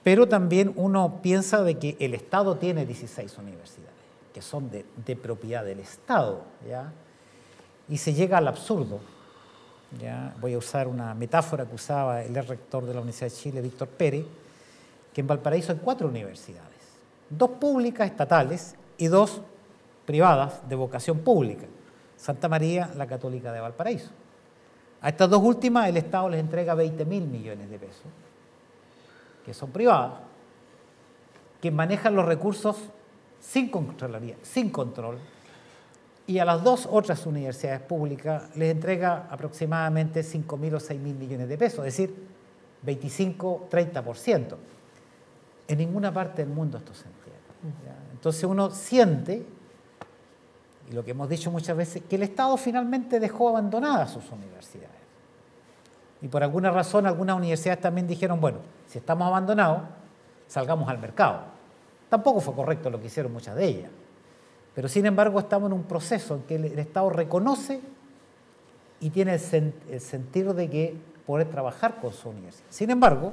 Pero también uno piensa de que el Estado tiene 16 universidades, que son de propiedad del Estado, ¿ya? Y se llega al absurdo. ¿Ya? Voy a usar una metáfora que usaba el rector de la Universidad de Chile, Víctor Pérez, que en Valparaíso hay 4 universidades, 2 públicas estatales y 2 privadas de vocación pública, Santa María, la Católica de Valparaíso. A estas 2 últimas el Estado les entrega 20.000 millones de pesos, que son privadas, que manejan los recursos sin Contraloría, sin control, y a las 2 otras universidades públicas les entrega aproximadamente 5.000 o 6.000 millones de pesos, es decir, 25-30%. En ninguna parte del mundo esto se entiende. ¿Ya? Entonces uno siente, y lo que hemos dicho muchas veces, que el Estado finalmente dejó abandonadas sus universidades. Y por alguna razón algunas universidades también dijeron, bueno, si estamos abandonados, salgamos al mercado. Tampoco fue correcto lo que hicieron muchas de ellas. Pero sin embargo estamos en un proceso en que el Estado reconoce y tiene el sentir de que poder trabajar con su universidad. Sin embargo,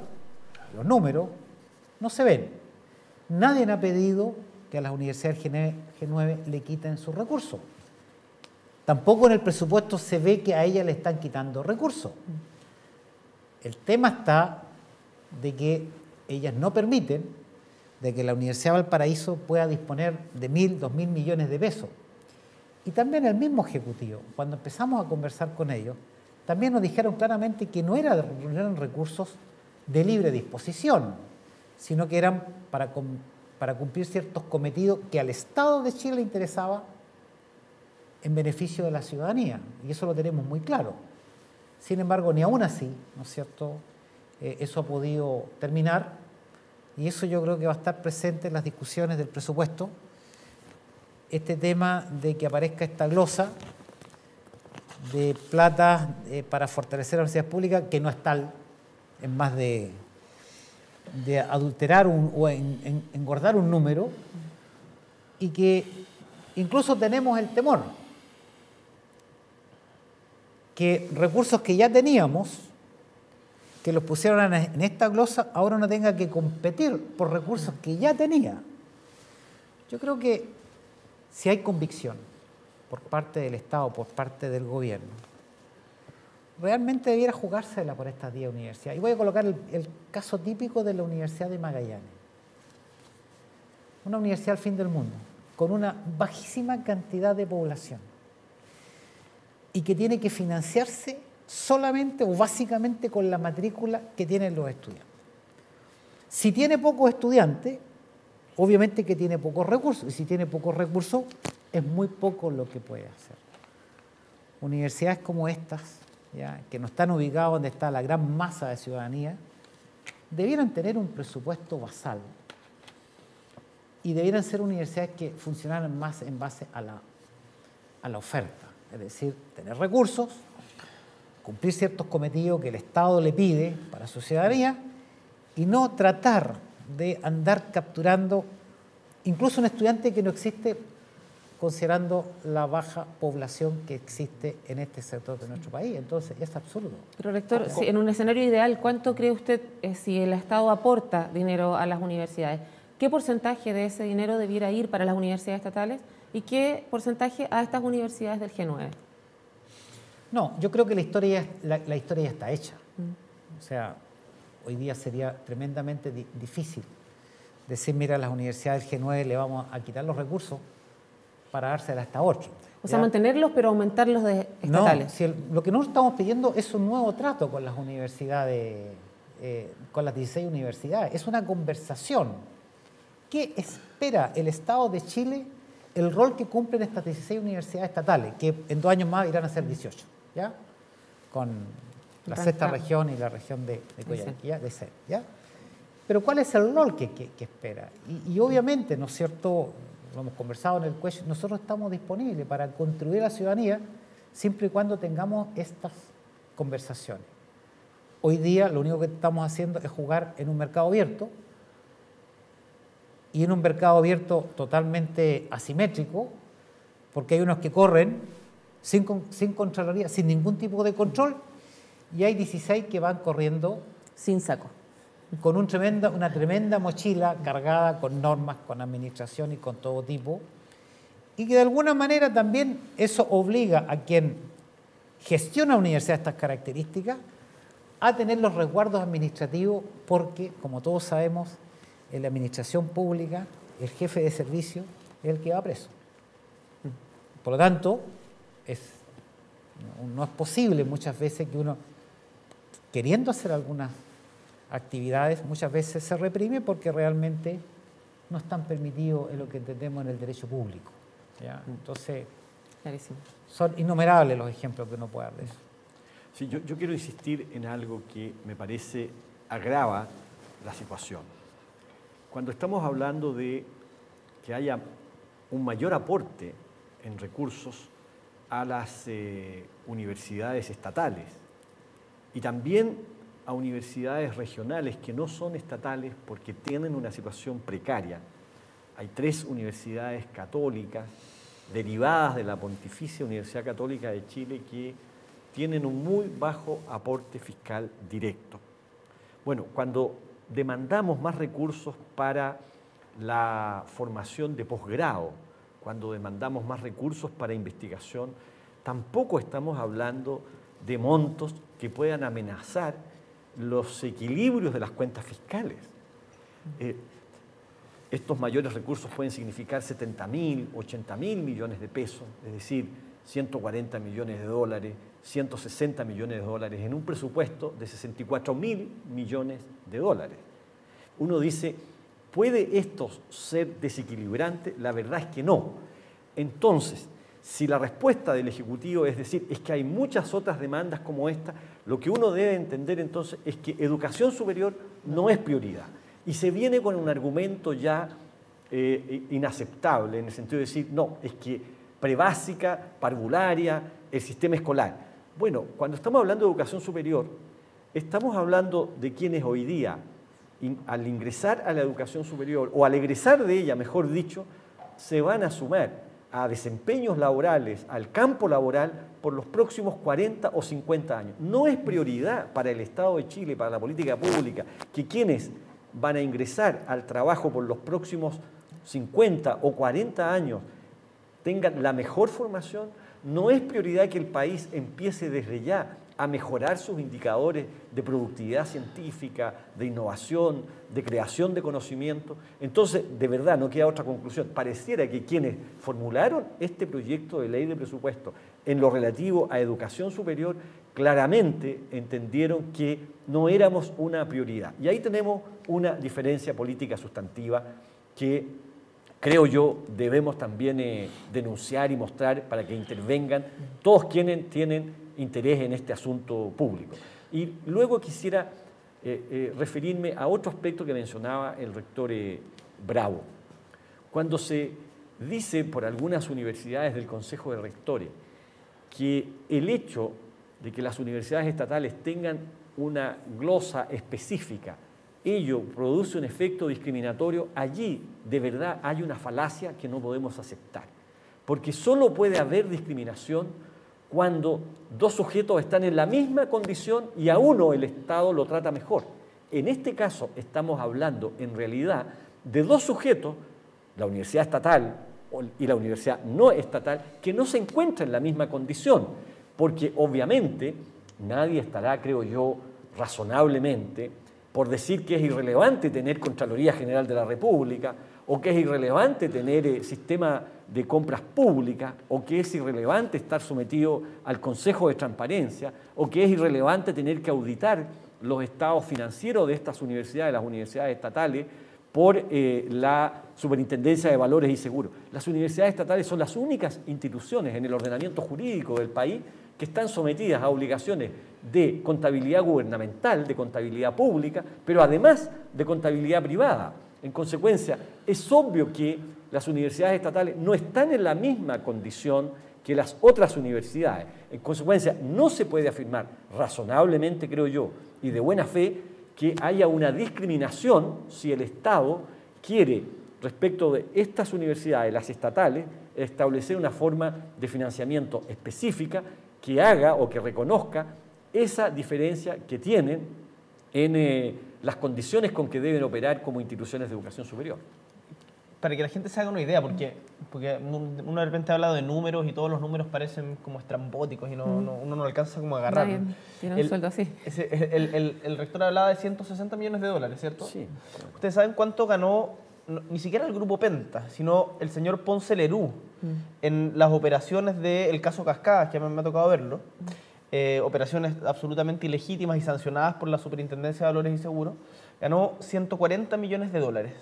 los números no se ven. Nadie ha pedido que a las universidades G9 le quiten sus recursos. Tampoco en el presupuesto se ve que a ellas le están quitando recursos. El tema está de que ellas no permiten de que la Universidad de Valparaíso pueda disponer de 1.000, 2.000 millones de pesos. Y también el mismo Ejecutivo, cuando empezamos a conversar con ellos, también nos dijeron claramente que no eran recursos de libre disposición, sino que eran para cumplir ciertos cometidos que al Estado de Chile le interesaba en beneficio de la ciudadanía, y eso lo tenemos muy claro. Sin embargo, ni aún así, ¿no es cierto?, eso ha podido terminar. Y eso yo creo que va a estar presente en las discusiones del presupuesto, este tema de que aparezca esta glosa de plata para fortalecer la universidad pública, que no es tal, es más de adulterar o engordar un número, y que incluso tenemos el temor que recursos que ya teníamos, que los pusieron en esta glosa, ahora no tenga que competir por recursos que ya tenía. Yo creo que si hay convicción por parte del Estado, por parte del gobierno, realmente debiera jugársela por estas 10 universidades. Y voy a colocar el caso típico de la Universidad de Magallanes. Una universidad al fin del mundo, con una bajísima cantidad de población y que tiene que financiarse solamente o básicamente con la matrícula que tienen los estudiantes. Si tiene pocos estudiantes, obviamente que tiene pocos recursos, y si tiene pocos recursos, es muy poco lo que puede hacer. Universidades como estas, ¿ya?, que no están ubicadas donde está la gran masa de ciudadanía, debieran tener un presupuesto basal y debieran ser universidades que funcionaran más en base a la oferta, es decir, tener recursos, cumplir ciertos cometidos que el Estado le pide para su ciudadanía y no tratar de andar capturando incluso un estudiante que no existe, considerando la baja población que existe en este sector de nuestro país. Entonces, es absurdo. Pero, rector, si en un escenario ideal, ¿cuánto cree usted si el Estado aporta dinero a las universidades? ¿Qué porcentaje de ese dinero debiera ir para las universidades estatales y qué porcentaje a estas universidades del G9? No, yo creo que la historia ya está hecha. O sea, hoy día sería tremendamente difícil decir, mira, a las universidades del G9 le vamos a quitar los recursos para dárselas hasta otro. O sea, mantenerlos pero aumentarlos de estatales. No, si lo que nosotros estamos pidiendo es un nuevo trato con las universidades, con las 16 universidades. Es una conversación. ¿Qué espera el Estado de Chile el rol que cumplen estas 16 universidades estatales, que en 2 años más irán a ser 18, ¿ya? Con la sexta región y la región de Coyhaique, ¿ya? De ser, ¿ya? Pero ¿cuál es el rol que espera? Y obviamente, ¿no es cierto?, lo hemos conversado en el question, nosotros estamos disponibles para contribuir a la ciudadanía siempre y cuando tengamos estas conversaciones. Hoy día lo único que estamos haciendo es jugar en un mercado abierto, y en un mercado abierto totalmente asimétrico, porque hay unos que corren sin Contraloría, sin ningún tipo de control, y hay 16 que van corriendo sin saco, con una tremenda mochila cargada con normas, con administración y con todo tipo, y que de alguna manera también eso obliga a quien gestiona universidades de estas características a tener los resguardos administrativos, porque, como todos sabemos, en la administración pública, el jefe de servicio es el que va preso. Por lo tanto, no es posible muchas veces que uno, queriendo hacer algunas actividades, muchas veces se reprime porque realmente no están permitidos en lo que entendemos en el derecho público, ¿ya? Entonces, clarísimo, son innumerables los ejemplos que uno puede dar de eso. Sí, yo quiero insistir en algo que me parece agrava la situación. Cuando estamos hablando de que haya un mayor aporte en recursos a las universidades estatales y también a universidades regionales que no son estatales porque tienen una situación precaria. Hay 3 universidades católicas derivadas de la Pontificia Universidad Católica de Chile que tienen un muy bajo aporte fiscal directo. Bueno, cuando demandamos más recursos para la formación de posgrado, cuando demandamos más recursos para investigación, tampoco estamos hablando de montos que puedan amenazar los equilibrios de las cuentas fiscales. Estos mayores recursos pueden significar 70.000, 80.000 millones de pesos, es decir, 140 millones de dólares, 160 millones de dólares en un presupuesto de 64.000 millones de dólares. Uno dice, ¿puede esto ser desequilibrante? La verdad es que no. Entonces, si la respuesta del Ejecutivo es decir, es que hay muchas otras demandas como esta, lo que uno debe entender entonces es que educación superior no es prioridad. Y se viene con un argumento ya inaceptable, en el sentido de decir, no, es que prebásica, parvularia, el sistema escolar. Bueno, cuando estamos hablando de educación superior, estamos hablando de quienes hoy día, al ingresar a la educación superior, o al egresar de ella, mejor dicho, se van a sumar a desempeños laborales, al campo laboral, por los próximos 40 o 50 años. No es prioridad para el Estado de Chile, para la política pública, que quienes van a ingresar al trabajo por los próximos 50 o 40 años tengan la mejor formación. No es prioridad que el país empiece desde ya a mejorar sus indicadores de productividad científica, de innovación, de creación de conocimiento. Entonces, de verdad, no queda otra conclusión. Pareciera que quienes formularon este proyecto de ley de presupuesto en lo relativo a educación superior, claramente entendieron que no éramos una prioridad. Y ahí tenemos una diferencia política sustantiva que creo yo debemos también denunciar y mostrar para que intervengan todos quienes tienen interés en este asunto público. Y luego quisiera referirme a otro aspecto que mencionaba el rector Bravo. Cuando se dice por algunas universidades del Consejo de Rectores que el hecho de que las universidades estatales tengan una glosa específica, ello produce un efecto discriminatorio, allí de verdad hay una falacia que no podemos aceptar. Porque solo puede haber discriminación cuando dos sujetos están en la misma condición y a uno el Estado lo trata mejor. En este caso estamos hablando en realidad de dos sujetos, la universidad estatal y la universidad no estatal, que no se encuentran en la misma condición, porque obviamente nadie estará, creo yo, razonablemente por decir que es irrelevante tener Contraloría General de la República, o que es irrelevante tener sistema de compras públicas, o que es irrelevante estar sometido al Consejo de Transparencia, o que es irrelevante tener que auditar los estados financieros de estas universidades, las universidades estatales, por la Superintendencia de Valores y Seguros. Las universidades estatales son las únicas instituciones en el ordenamiento jurídico del país que están sometidas a obligaciones de contabilidad gubernamental, de contabilidad pública, pero además de contabilidad privada. En consecuencia, es obvio que las universidades estatales no están en la misma condición que las otras universidades. En consecuencia, no se puede afirmar razonablemente, creo yo, y de buena fe, que haya una discriminación si el Estado quiere, respecto de estas universidades, las estatales, establecer una forma de financiamiento específica que haga o que reconozca esa diferencia que tienen en las condiciones con que deben operar como instituciones de educación superior. Para que la gente se haga una idea, porque uno de repente ha hablado de números y todos los números parecen como estrambóticos y uno no alcanza como a agarrar. Tiene un sueldo así. El rector hablaba de 160 millones de dólares, ¿cierto? Sí. ¿Ustedes saben cuánto ganó, ni siquiera el Grupo Penta, sino el señor Ponce Lerú en las operaciones del caso Cascadas, que a mí me ha tocado verlo? Operaciones absolutamente ilegítimas y sancionadas por la Superintendencia de Valores y Seguros, ganó 140 millones de dólares.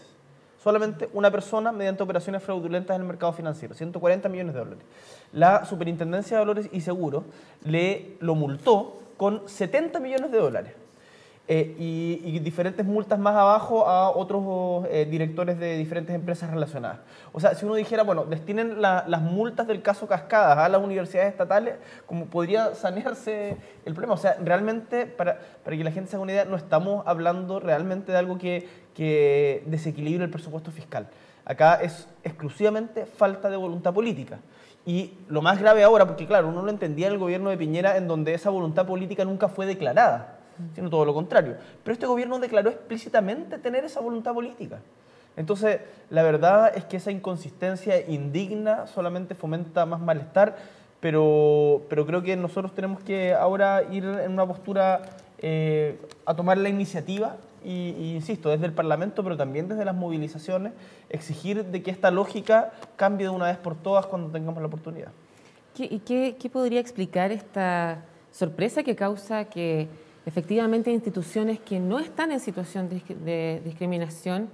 Solamente una persona mediante operaciones fraudulentas en el mercado financiero, 140 millones de dólares. La Superintendencia de Valores y Seguros lo multó con 70 millones de dólares. Y diferentes multas más abajo a otros directores de diferentes empresas relacionadas. O sea, si uno dijera, bueno, destinen las multas del caso Cascadas a las universidades estatales, como podría sanearse el problema. O sea, realmente, para que la gente se haga una idea, no estamos hablando realmente de algo que desequilibre el presupuesto fiscal. Acá es exclusivamente falta de voluntad política. Y lo más grave ahora, porque claro, uno lo entendía en el gobierno de Piñera, en donde esa voluntad política nunca fue declarada, sino todo lo contrario. Pero este gobierno declaró explícitamente tener esa voluntad política. Entonces, la verdad es que esa inconsistencia indigna solamente fomenta más malestar, pero creo que nosotros tenemos que ahora ir en una postura a tomar la iniciativa y, insisto, desde el Parlamento, pero también desde las movilizaciones, exigir de que esta lógica cambie de una vez por todas cuando tengamos la oportunidad. ¿Qué podría explicar esta sorpresa que causa que efectivamente instituciones que no están en situación de discriminación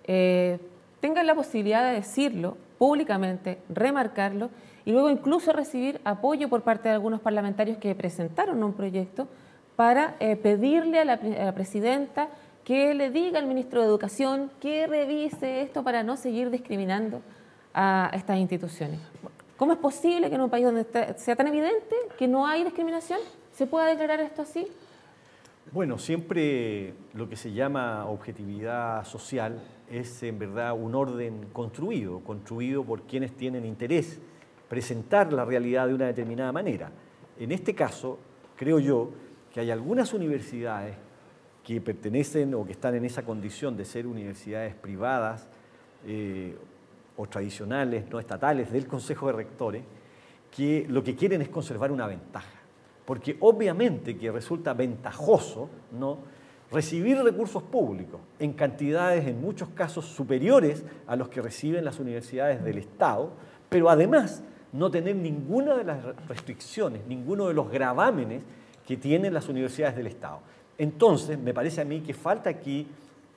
tengan la posibilidad de decirlo públicamente, remarcarlo y luego incluso recibir apoyo por parte de algunos parlamentarios que presentaron un proyecto para pedirle a la presidenta que le diga al ministro de Educación que revise esto para no seguir discriminando a estas instituciones? ¿Cómo es posible que en un país donde sea tan evidente que no hay discriminación se pueda declarar esto así? Bueno, siempre lo que se llama objetividad social es en verdad un orden construido por quienes tienen interés presentar la realidad de una determinada manera. En este caso, creo yo que hay algunas universidades que pertenecen o que están en esa condición de ser universidades privadas o tradicionales, no estatales, del Consejo de Rectores, que lo que quieren es conservar una ventaja. Porque obviamente que resulta ventajoso, ¿no?, recibir recursos públicos en cantidades en muchos casos superiores a los que reciben las universidades del Estado, pero además no tener ninguna de las restricciones, ninguno de los gravámenes que tienen las universidades del Estado. Entonces, me parece a mí que falta aquí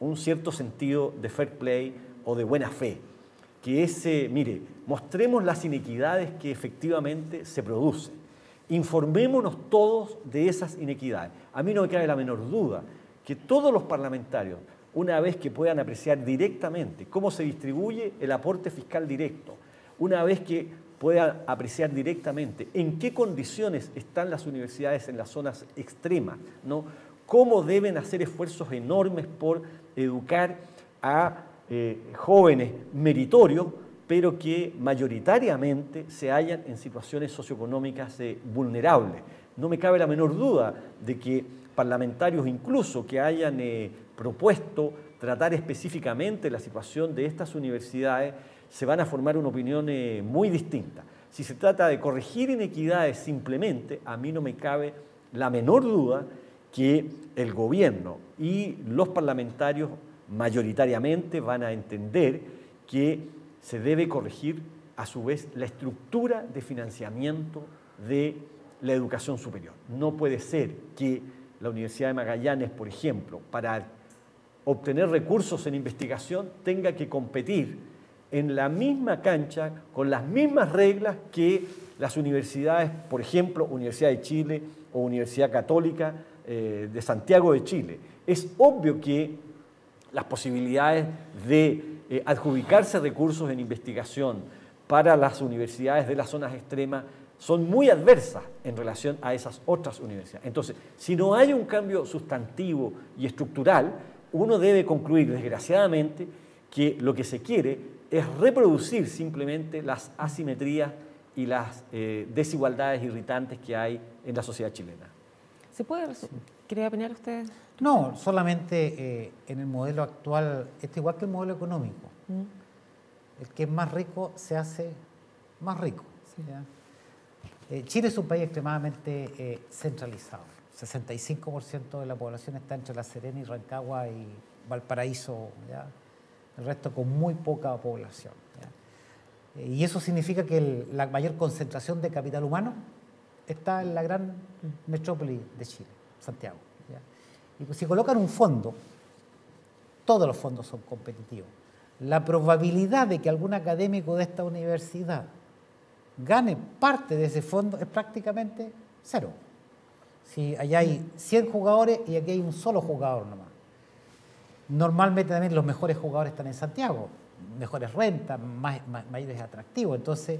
un cierto sentido de fair play o de buena fe, que es, mire, mostremos las inequidades que efectivamente se producen. Informémonos todos de esas inequidades. A mí no me cabe la menor duda que todos los parlamentarios, una vez que puedan apreciar directamente cómo se distribuye el aporte fiscal directo, una vez que puedan apreciar directamente en qué condiciones están las universidades en las zonas extremas, ¿no? Cómo deben hacer esfuerzos enormes por educar a jóvenes meritorios, pero que mayoritariamente se hallan en situaciones socioeconómicas vulnerables. No me cabe la menor duda de que parlamentarios incluso que hayan propuesto tratar específicamente la situación de estas universidades se van a formar una opinión muy distinta. Si se trata de corregir inequidades simplemente, a mí no me cabe la menor duda que el gobierno y los parlamentarios mayoritariamente van a entender que se debe corregir a su vez la estructura de financiamiento de la educación superior. No puede ser que la Universidad de Magallanes, por ejemplo, para obtener recursos en investigación tenga que competir en la misma cancha, con las mismas reglas que las universidades, por ejemplo, Universidad de Chile o Universidad Católica de Santiago de Chile. Es obvio que las posibilidades de adjudicarse recursos en investigación para las universidades de las zonas extremas son muy adversas en relación a esas otras universidades. Entonces, si no hay un cambio sustantivo y estructural, uno debe concluir, desgraciadamente, que lo que se quiere es reproducir simplemente las asimetrías y las desigualdades irritantes que hay en la sociedad chilena. ¿Se puede? ¿Quería opinar usted? No, solamente en el modelo actual, igual que el modelo económico. El que es más rico se hace más rico. Sí. Chile es un país extremadamente centralizado. 65% de la población está entre La Serena y Rancagua y Valparaíso, ¿ya? El resto con muy poca población, ¿ya? Y eso significa que la mayor concentración de capital humano está en la gran metrópoli de Chile, Santiago, ¿ya? Y pues si colocan un fondo, todos los fondos son competitivos. La probabilidad de que algún académico de esta universidad gane parte de ese fondo es prácticamente cero. Si allá hay 100 jugadores y aquí hay un solo jugador nomás. Normalmente también los mejores jugadores están en Santiago, mejores rentas, mayores atractivos. Entonces,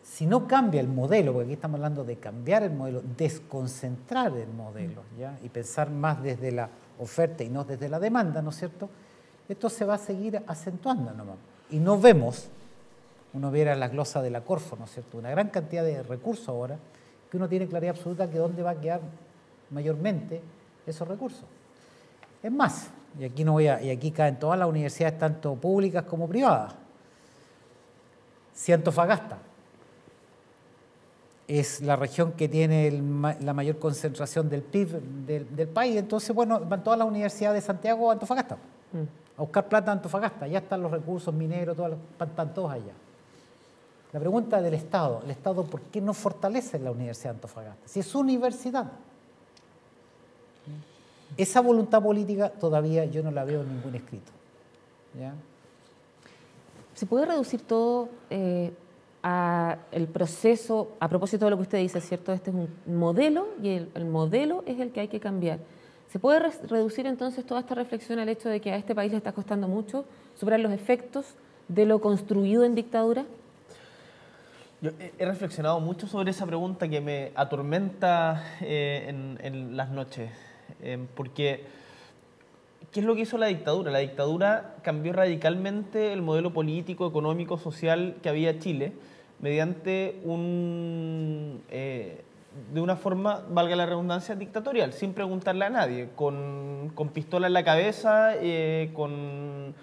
si no cambia el modelo, porque aquí estamos hablando de cambiar el modelo, desconcentrar el modelo, ¿ya? Y pensar más desde la oferta y no desde la demanda, ¿no es cierto? Esto se va a seguir acentuando nomás. Y no vemos, uno viera la glosa de la Corfo, ¿no es cierto? Una gran cantidad de recursos ahora, que uno tiene claridad absoluta que dónde va a quedar mayormente esos recursos. Es más, y aquí caen todas las universidades, tanto públicas como privadas. Si Antofagasta es la región que tiene la mayor concentración del PIB del país, entonces, bueno, van todas las universidades de Santiago a Antofagasta, a buscar plata a Antofagasta. Ya están los recursos mineros, están todos allá. La pregunta del Estado, ¿el Estado por qué no fortalece la Universidad de Antofagasta? Si es su universidad. Esa voluntad política todavía yo no la veo en ningún escrito, ¿ya? ¿Se puede reducir todo a el proceso, a propósito de lo que usted dice, ¿cierto? Este es un modelo y el modelo es el que hay que cambiar. ¿Se puede reducir entonces toda esta reflexión al hecho de que a este país le está costando mucho superar los efectos de lo construido en dictadura? Yo he reflexionado mucho sobre esa pregunta que me atormenta en las noches. Porque, ¿qué es lo que hizo la dictadura? La dictadura cambió radicalmente el modelo político, económico, social que había en Chile mediante de una forma, valga la redundancia, dictatorial, sin preguntarle a nadie, con pistola en la cabeza, con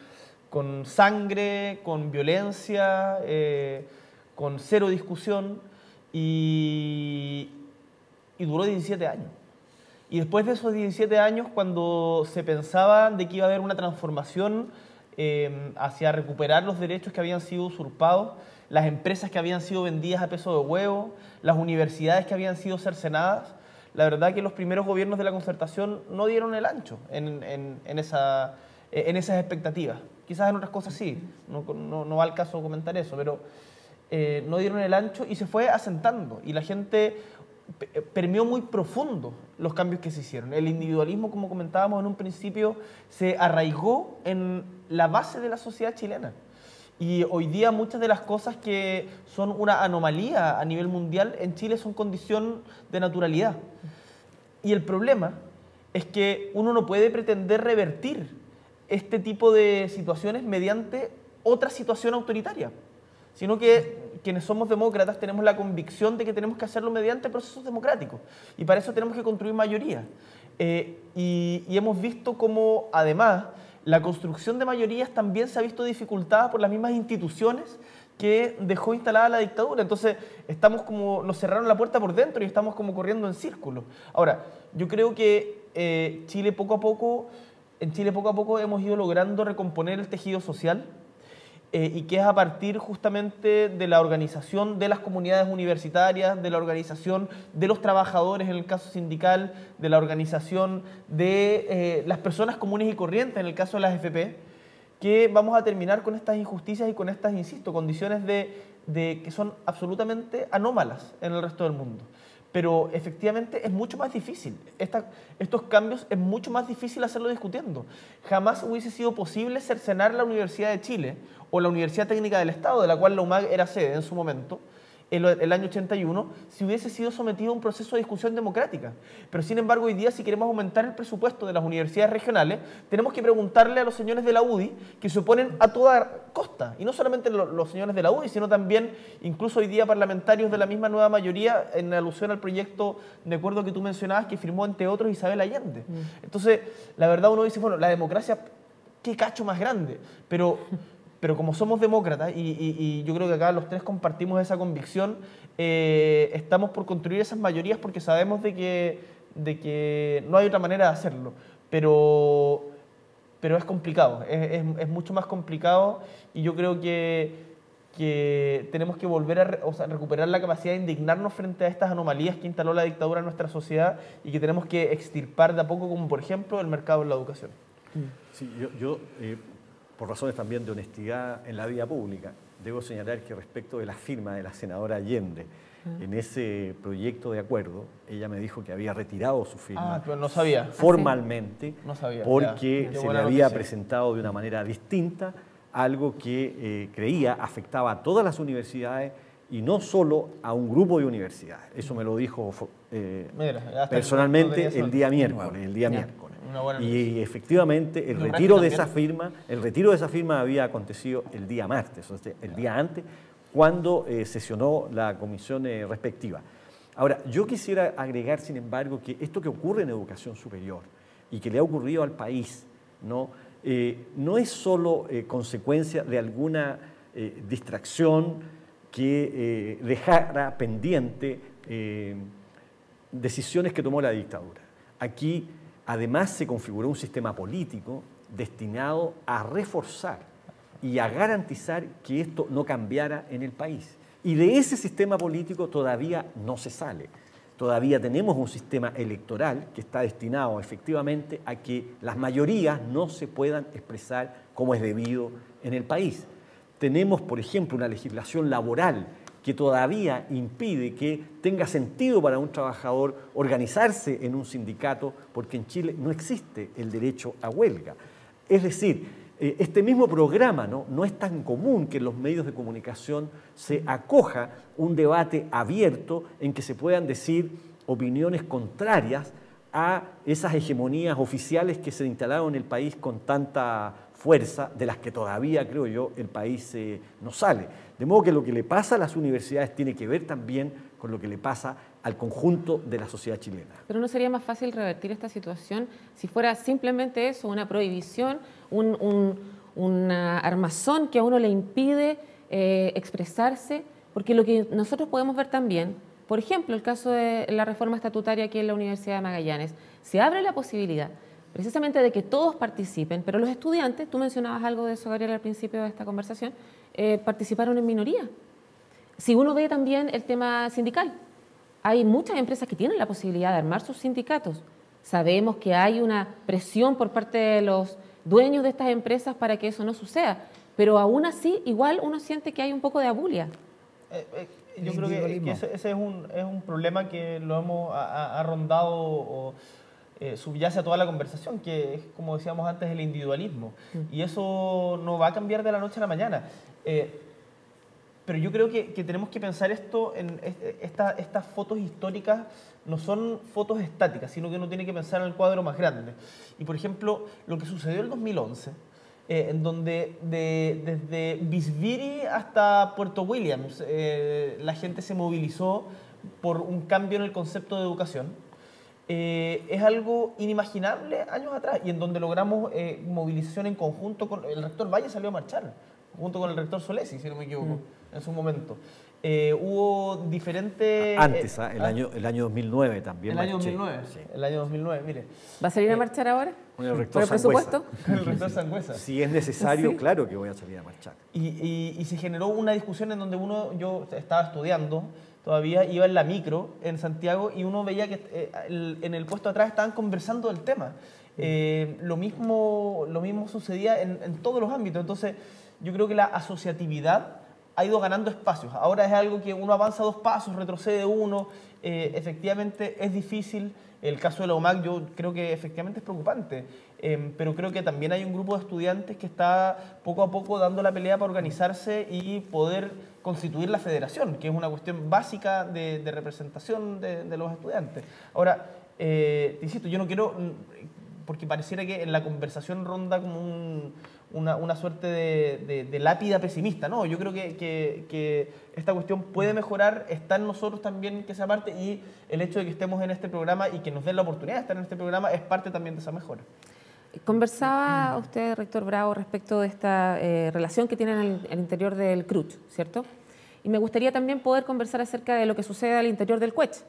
sangre, con violencia, con cero discusión, y duró 17 años. Y después de esos 17 años, cuando se pensaba de que iba a haber una transformación hacia recuperar los derechos que habían sido usurpados, las empresas que habían sido vendidas a peso de huevo, las universidades que habían sido cercenadas, la verdad que los primeros gobiernos de la Concertación no dieron el ancho en esas expectativas. Quizás en otras cosas sí, no va al caso comentar eso, pero no dieron el ancho y se fue asentando. Y la gente permeó muy profundo los cambios que se hicieron. El individualismo, como comentábamos en un principio, se arraigó en la base de la sociedad chilena. Y hoy día muchas de las cosas que son una anomalía a nivel mundial en Chile son condición de naturalidad. Y el problema es que uno no puede pretender revertir este tipo de situaciones mediante otra situación autoritaria, sino que quienes somos demócratas tenemos la convicción de que tenemos que hacerlo mediante procesos democráticos y para eso tenemos que construir mayorías. Y hemos visto cómo además la construcción de mayorías también se ha visto dificultada por las mismas instituciones que dejó instalada la dictadura. Entonces nos cerraron la puerta por dentro y estamos como corriendo en círculos. Ahora, yo creo que en Chile poco a poco hemos ido logrando recomponer el tejido social, y que es a partir justamente de la organización de las comunidades universitarias, de la organización de los trabajadores en el caso sindical, de la organización de las personas comunes y corrientes en el caso de las FP, que vamos a terminar con estas injusticias y con estas, insisto, condiciones que son absolutamente anómalas en el resto del mundo. Pero efectivamente es mucho más difícil. Estos cambios es mucho más difícil hacerlo discutiendo. Jamás hubiese sido posible cercenar la Universidad de Chile o la Universidad Técnica del Estado, de la cual la UMAG era sede en su momento, el año 81, si hubiese sido sometido a un proceso de discusión democrática. Pero sin embargo, hoy día, si queremos aumentar el presupuesto de las universidades regionales, tenemos que preguntarle a los señores de la UDI, que se oponen a toda costa, y no solamente los señores de la UDI, sino también, incluso hoy día, parlamentarios de la misma nueva mayoría, en alusión al proyecto de acuerdo que tú mencionabas, que firmó, entre otros, Isabel Allende. Entonces, la verdad, uno dice, bueno, la democracia, qué cacho más grande, pero como somos demócratas, y yo creo que acá los tres compartimos esa convicción, estamos por construir esas mayorías porque sabemos de que no hay otra manera de hacerlo. Pero es complicado, es mucho más complicado, y yo creo que tenemos que volver a recuperar la capacidad de indignarnos frente a estas anomalías que instaló la dictadura en nuestra sociedad y que tenemos que extirpar de a poco, como por ejemplo el mercado en la educación. Sí, yo por razones también de honestidad en la vida pública, debo señalar que respecto de la firma de la senadora Allende en ese proyecto de acuerdo, ella me dijo que había retirado su firma pero no sabía. Formalmente, no sabía, porque ya. se le había presentado de una manera distinta algo que creía afectaba a todas las universidades y no solo a un grupo de universidades. Eso me lo dijo personalmente el día miércoles. Y efectivamente el retiro de esa firma había acontecido el día martes, o sea, el día antes, cuando sesionó la comisión respectiva. Ahora, yo quisiera agregar, sin embargo, que esto que ocurre en educación superior y que le ha ocurrido al país, no es solo consecuencia de alguna distracción que dejara pendiente decisiones que tomó la dictadura. Aquí, además, se configuró un sistema político destinado a reforzar y a garantizar que esto no cambiara en el país. Y de ese sistema político todavía no se sale. Todavía tenemos un sistema electoral que está destinado efectivamente a que las mayorías no se puedan expresar como es debido en el país. Tenemos, por ejemplo, una legislación laboral que todavía impide que tenga sentido para un trabajador organizarse en un sindicato, porque en Chile no existe el derecho a huelga. Es decir, este mismo programa no es tan común que en los medios de comunicación se acoja un debate abierto en que se puedan decir opiniones contrarias a esas hegemonías oficiales que se instalaron en el país con tanta fuerza, de las que todavía, creo yo, el país no sale. De modo que lo que le pasa a las universidades tiene que ver también con lo que le pasa al conjunto de la sociedad chilena. Pero ¿no sería más fácil revertir esta situación si fuera simplemente eso, una prohibición, una armazón que a uno le impide expresarse? Porque lo que nosotros podemos ver también, por ejemplo, el caso de la reforma estatutaria aquí en la Universidad de Magallanes, se abre la posibilidad precisamente de que todos participen, pero los estudiantes, tú mencionabas algo de eso, Gabriel, al principio de esta conversación, participaron en minoría. Si uno ve también el tema sindical, hay muchas empresas que tienen la posibilidad de armar sus sindicatos. Sabemos que hay una presión por parte de los dueños de estas empresas para que eso no suceda, pero aún así igual uno siente que hay un poco de abulia. Yo creo que ese es un problema que lo hemos ha rondado o subyace a toda la conversación, que es, como decíamos antes, el individualismo. Y eso no va a cambiar de la noche a la mañana. Pero yo creo que tenemos que pensar esto en estas fotos históricas. No son fotos estáticas, sino que uno tiene que pensar en el cuadro más grande. Y, por ejemplo, lo que sucedió en el 2011, en donde desde Bisbiri hasta Puerto Williams la gente se movilizó por un cambio en el concepto de educación, es algo inimaginable años atrás, y en donde logramos movilización en conjunto con... El rector Valle salió a marchar, junto con el rector Solesi, si no me equivoco, en su momento. Hubo diferentes... Antes, el año 2009 también. El año 2009, sí. El año 2009, mire. ¿Va a salir a marchar ahora? Con el rector ¿Por el presupuesto? Con el rector Sangüesa. Si es necesario, sí, claro que voy a salir a marchar. Y se generó una discusión en donde yo estaba estudiando, todavía iba en la micro en Santiago, y uno veía que en el puesto atrás estaban conversando del tema. Lo mismo sucedía en todos los ámbitos. Entonces, yo creo que la asociatividad ha ido ganando espacios. Ahora es algo que uno avanza 2 pasos, retrocede 1. Efectivamente es difícil. El caso de la UMAC yo creo que efectivamente es preocupante. Pero creo que también hay un grupo de estudiantes que está poco a poco dando la pelea para organizarse y poder constituir la federación, que es una cuestión básica de representación de los estudiantes. Ahora, te insisto, yo no quiero... porque pareciera que en la conversación ronda como una suerte de lápida pesimista. No, yo creo que esta cuestión puede mejorar, está en nosotros también que sea parte, y el hecho de que estemos en este programa y que nos den la oportunidad de estar en este programa es parte también de esa mejora. Conversaba usted, rector Bravo, respecto de esta relación que tienen al interior del CRUCH, ¿cierto? Y me gustaría también poder conversar acerca de lo que sucede al interior del CUECH,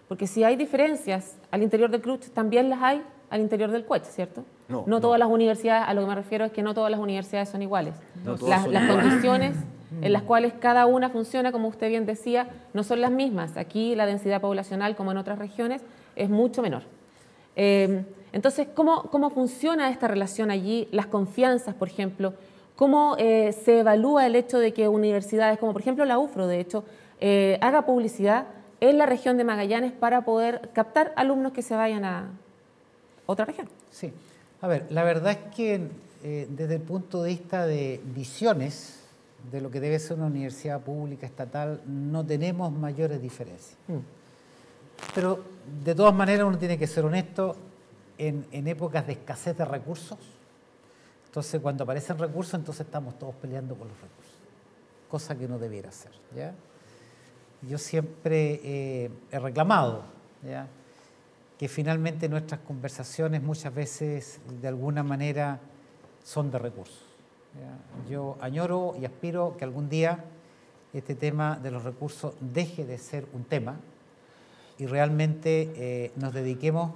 porque si hay diferencias al interior del CRUCH, también las hay al interior del CUECH, ¿cierto? No todas las universidades, a lo que me refiero es que no todas las universidades son iguales. Las condiciones en las cuales cada una funciona, como usted bien decía, no son las mismas. Aquí la densidad poblacional, como en otras regiones, es mucho menor. Entonces, ¿cómo funciona esta relación allí? Las confianzas, por ejemplo. ¿Cómo se evalúa el hecho de que universidades, como por ejemplo la UFRO, de hecho, haga publicidad en la región de Magallanes para poder captar alumnos que se vayan a otra región? Sí. A ver, la verdad es que desde el punto de vista de visiones de lo que debe ser una universidad pública estatal, no tenemos mayores diferencias. Pero de todas maneras uno tiene que ser honesto, en épocas de escasez de recursos, entonces cuando aparecen recursos, entonces estamos todos peleando por los recursos, cosa que no debiera ser, ¿ya? Yo siempre he reclamado, ¿ya?, que finalmente nuestras conversaciones muchas veces de alguna manera son de recursos, ¿ya? Yo añoro y aspiro que algún día este tema de los recursos deje de ser un tema y realmente nos dediquemos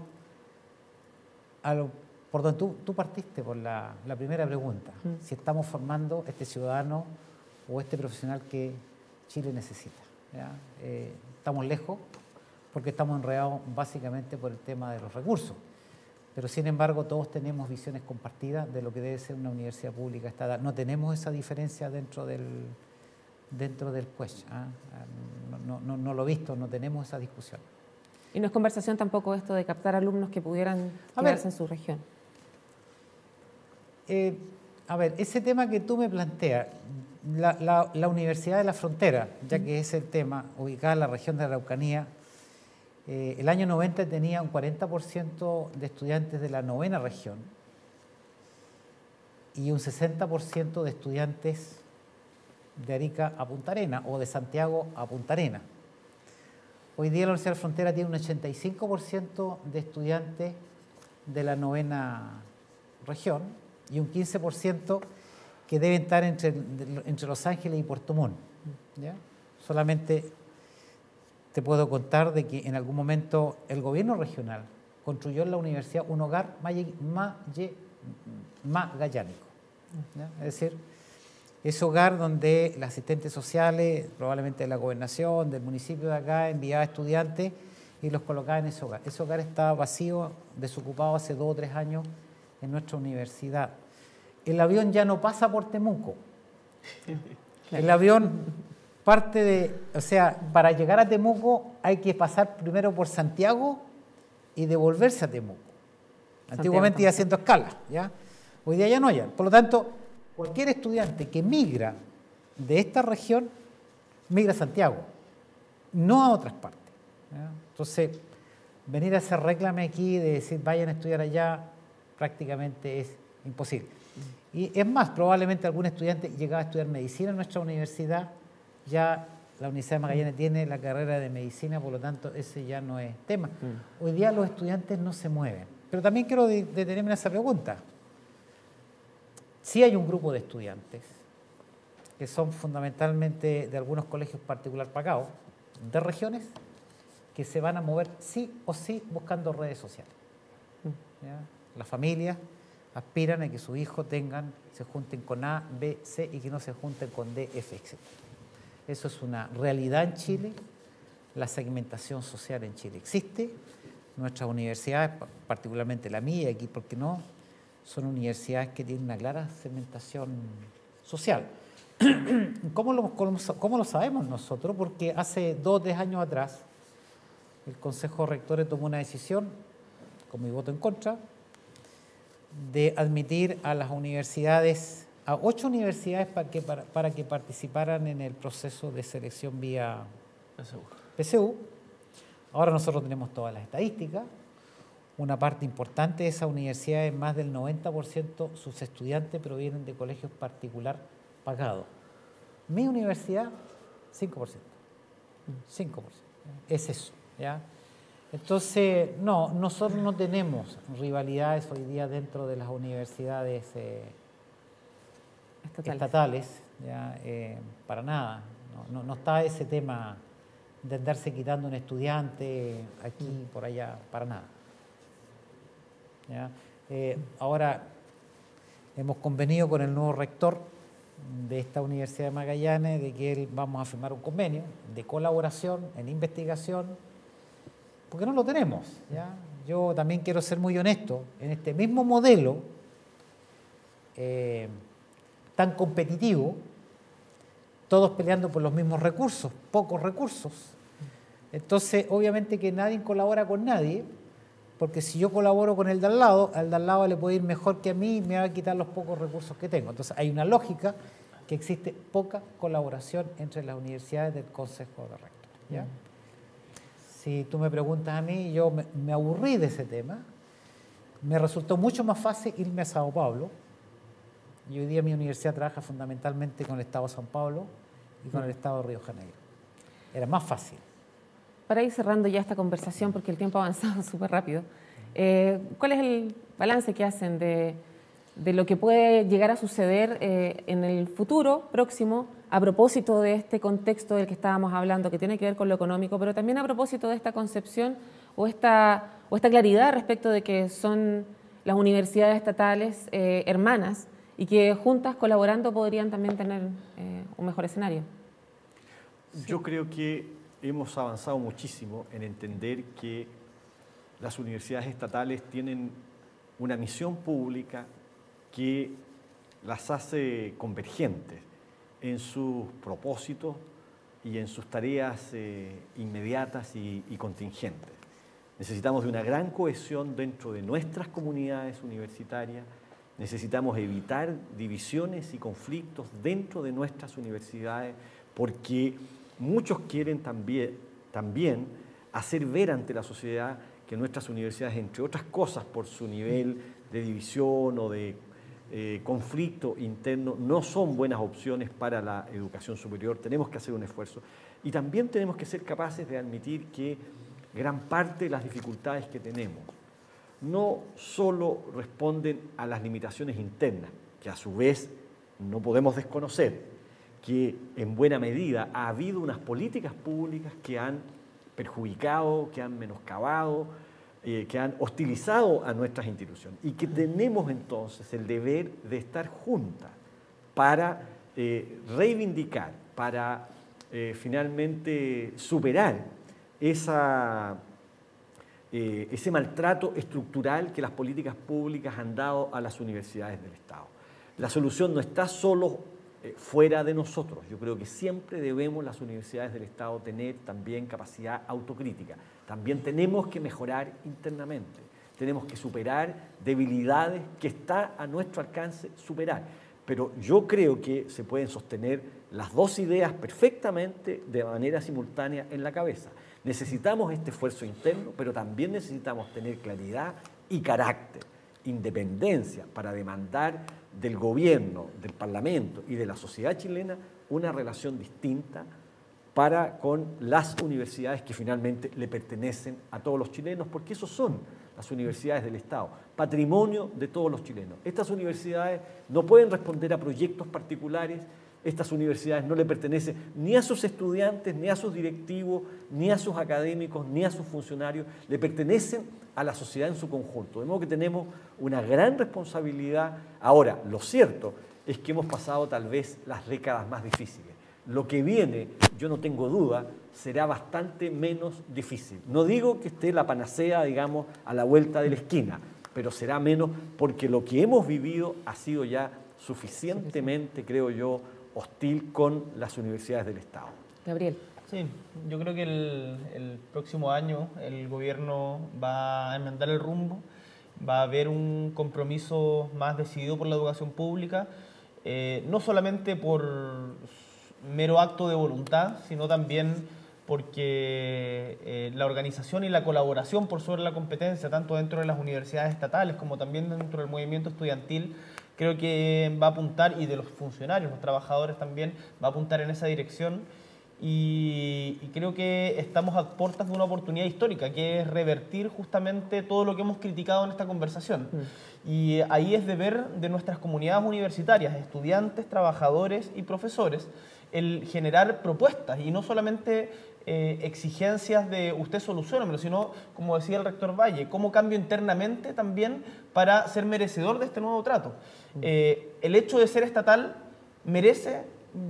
a lo por donde tú partiste por la primera pregunta, si estamos formando este ciudadano o este profesional que Chile necesita, ¿ya? Estamos lejos porque estamos enredados básicamente por el tema de los recursos, pero sin embargo todos tenemos visiones compartidas de lo que debe ser una universidad pública estatal. No tenemos esa diferencia dentro del CUECH, ¿ah? No lo he visto, no tenemos esa discusión. Y no es conversación tampoco esto de captar alumnos que pudieran quedarse en su región. A ver, ese tema que tú me planteas, la Universidad de la Frontera, ya que es el tema, ubicada en la región de Araucanía, el año 90 tenía un 40% de estudiantes de la 9ª región y un 60% de estudiantes de Arica a Punta Arenas o de Santiago a Punta Arenas. Hoy día la Universidad de la Frontera tiene un 85% de estudiantes de la 9ª región y un 15% que deben estar entre Los Ángeles y Puerto Montt, ¿ya? Solamente te puedo contar de que en algún momento el gobierno regional construyó en la universidad un hogar magallánico, ¿ya? Es decir, ese hogar donde las asistentes sociales, probablemente de la gobernación, del municipio de acá, enviaba estudiantes y los colocaba en ese hogar. Ese hogar está vacío, desocupado hace 2 o 3 años en nuestra universidad. El avión ya no pasa por Temuco. El avión o sea, para llegar a Temuco hay que pasar primero por Santiago y devolverse a Temuco. Antiguamente iba haciendo escala, ¿ya? Hoy día ya no hay. Por lo tanto, cualquier estudiante que migra de esta región, migra a Santiago, no a otras partes, ¿ya? Entonces, venir a hacer réclame aquí de decir vayan a estudiar allá, prácticamente es imposible. Y es más, probablemente algún estudiante llegaba a estudiar medicina en nuestra universidad, ya la Universidad de Magallanes tiene la carrera de medicina, por lo tanto ese ya no es tema. Hoy día los estudiantes no se mueven. Pero también quiero detenerme en esa pregunta. Sí hay un grupo de estudiantes que son fundamentalmente de algunos colegios particular pagados, de regiones, que se van a mover sí o sí buscando redes sociales. ¿Ya? Las familias aspiran a que sus hijos se junten con A, B, C y que no se junten con D, F, etc. Eso es una realidad en Chile. La segmentación social en Chile existe. Nuestras universidades, particularmente la mía, y aquí, ¿por qué no?, son universidades que tienen una clara segmentación social. ¿Cómo lo sabemos nosotros? Porque hace 2 o 3 años atrás, el Consejo de Rectores tomó una decisión, con mi voto en contra, de admitir a las universidades, a 8 universidades para que participaran en el proceso de selección vía PSU. Ahora nosotros tenemos todas las estadísticas. Una parte importante de esas universidades, más del 90%, sus estudiantes provienen de colegios particular pagados. Mi universidad, 5%. 5%. Es eso, ¿ya? Entonces, no, nosotros no tenemos rivalidades hoy día dentro de las universidades estatales, ¿ya? Para nada. No está ese tema de andarse quitando un estudiante aquí, por allá, para nada. ¿Ya? Ahora hemos convenido con el nuevo rector de esta Universidad de Magallanes de que vamos a firmar un convenio de colaboración en investigación, porque no lo tenemos, ¿ya? Yo también quiero ser muy honesto, en este mismo modelo tan competitivo, todos peleando por los mismos recursos, pocos recursos. Entonces, obviamente que nadie colabora con nadie, porque si yo colaboro con el de al lado le puede ir mejor que a mí y me va a quitar los pocos recursos que tengo. Entonces, hay una lógica que existe poca colaboración entre las universidades del Consejo de Rectores, ¿ya? Si tú me preguntas a mí, yo me aburrí de ese tema. Me resultó mucho más fácil irme a Sao Paulo. Y hoy día mi universidad trabaja fundamentalmente con el Estado de São Paulo y con el Estado de Río de Janeiro. Era más fácil. Para ir cerrando ya esta conversación, porque el tiempo ha avanzado súper rápido, ¿cuál es el balance que hacen de lo que puede llegar a suceder en el futuro próximo a propósito de este contexto del que estábamos hablando, que tiene que ver con lo económico, pero también a propósito de esta concepción o esta claridad respecto de que son las universidades estatales hermanas y que juntas colaborando podrían también tener un mejor escenario? Yo creo que hemos avanzado muchísimo en entender que las universidades estatales tienen una misión pública que las hace convergentes en sus propósitos y en sus tareas inmediatas y contingentes. Necesitamos de una gran cohesión dentro de nuestras comunidades universitarias, necesitamos evitar divisiones y conflictos dentro de nuestras universidades, porque muchos quieren también hacer ver ante la sociedad que nuestras universidades, entre otras cosas, por su nivel de división o de conflicto interno, no son buenas opciones para la educación superior. Tenemos que hacer un esfuerzo. Y también tenemos que ser capaces de admitir que gran parte de las dificultades que tenemos no solo responden a las limitaciones internas, que a su vez no podemos desconocer, que en buena medida ha habido unas políticas públicas que han perjudicado, que han menoscabado, que han hostilizado a nuestras instituciones y que tenemos entonces el deber de estar juntas para reivindicar, para finalmente superar ese maltrato estructural que las políticas públicas han dado a las universidades del Estado. La solución no está solo fuera de nosotros. Yo creo que siempre debemos las universidades del Estado tener también capacidad autocrítica. También tenemos que mejorar internamente. Tenemos que superar debilidades que está a nuestro alcance superar. Pero yo creo que se pueden sostener las dos ideas perfectamente de manera simultánea en la cabeza. Necesitamos este esfuerzo interno, pero también necesitamos tener claridad y carácter, independencia para demandar del gobierno, del Parlamento y de la sociedad chilena una relación distinta para con las universidades que finalmente le pertenecen a todos los chilenos, porque esos son las universidades del Estado, patrimonio de todos los chilenos. Estas universidades no pueden responder a proyectos particulares, estas universidades no le pertenecen ni a sus estudiantes, ni a sus directivos, ni a sus académicos, ni a sus funcionarios, le pertenecen a la sociedad en su conjunto. De modo que tenemos una gran responsabilidad. Ahora, lo cierto es que hemos pasado tal vez las décadas más difíciles. Lo que viene, yo no tengo duda, será bastante menos difícil. No digo que esté la panacea, digamos, a la vuelta de la esquina, pero será menos porque lo que hemos vivido ha sido ya suficientemente, creo yo, hostil con las universidades del Estado. Gabriel. Sí, yo creo que el próximo año el gobierno va a enmendar el rumbo, va a haber un compromiso más decidido por la educación pública, no solamente por mero acto de voluntad, sino también porque la organización y la colaboración por sobre la competencia, tanto dentro de las universidades estatales como también dentro del movimiento estudiantil, creo que va a apuntar, y de los funcionarios, los trabajadores también, va a apuntar en esa dirección. Y creo que estamos a puertas de una oportunidad histórica, que es revertir justamente todo lo que hemos criticado en esta conversación. Y ahí es deber de nuestras comunidades universitarias, estudiantes, trabajadores y profesores, el generar propuestas y no solamente exigencias de usted soluciónamelo, sino, como decía el rector Valle, cómo cambio internamente también para ser merecedor de este nuevo trato. El hecho de ser estatal merece,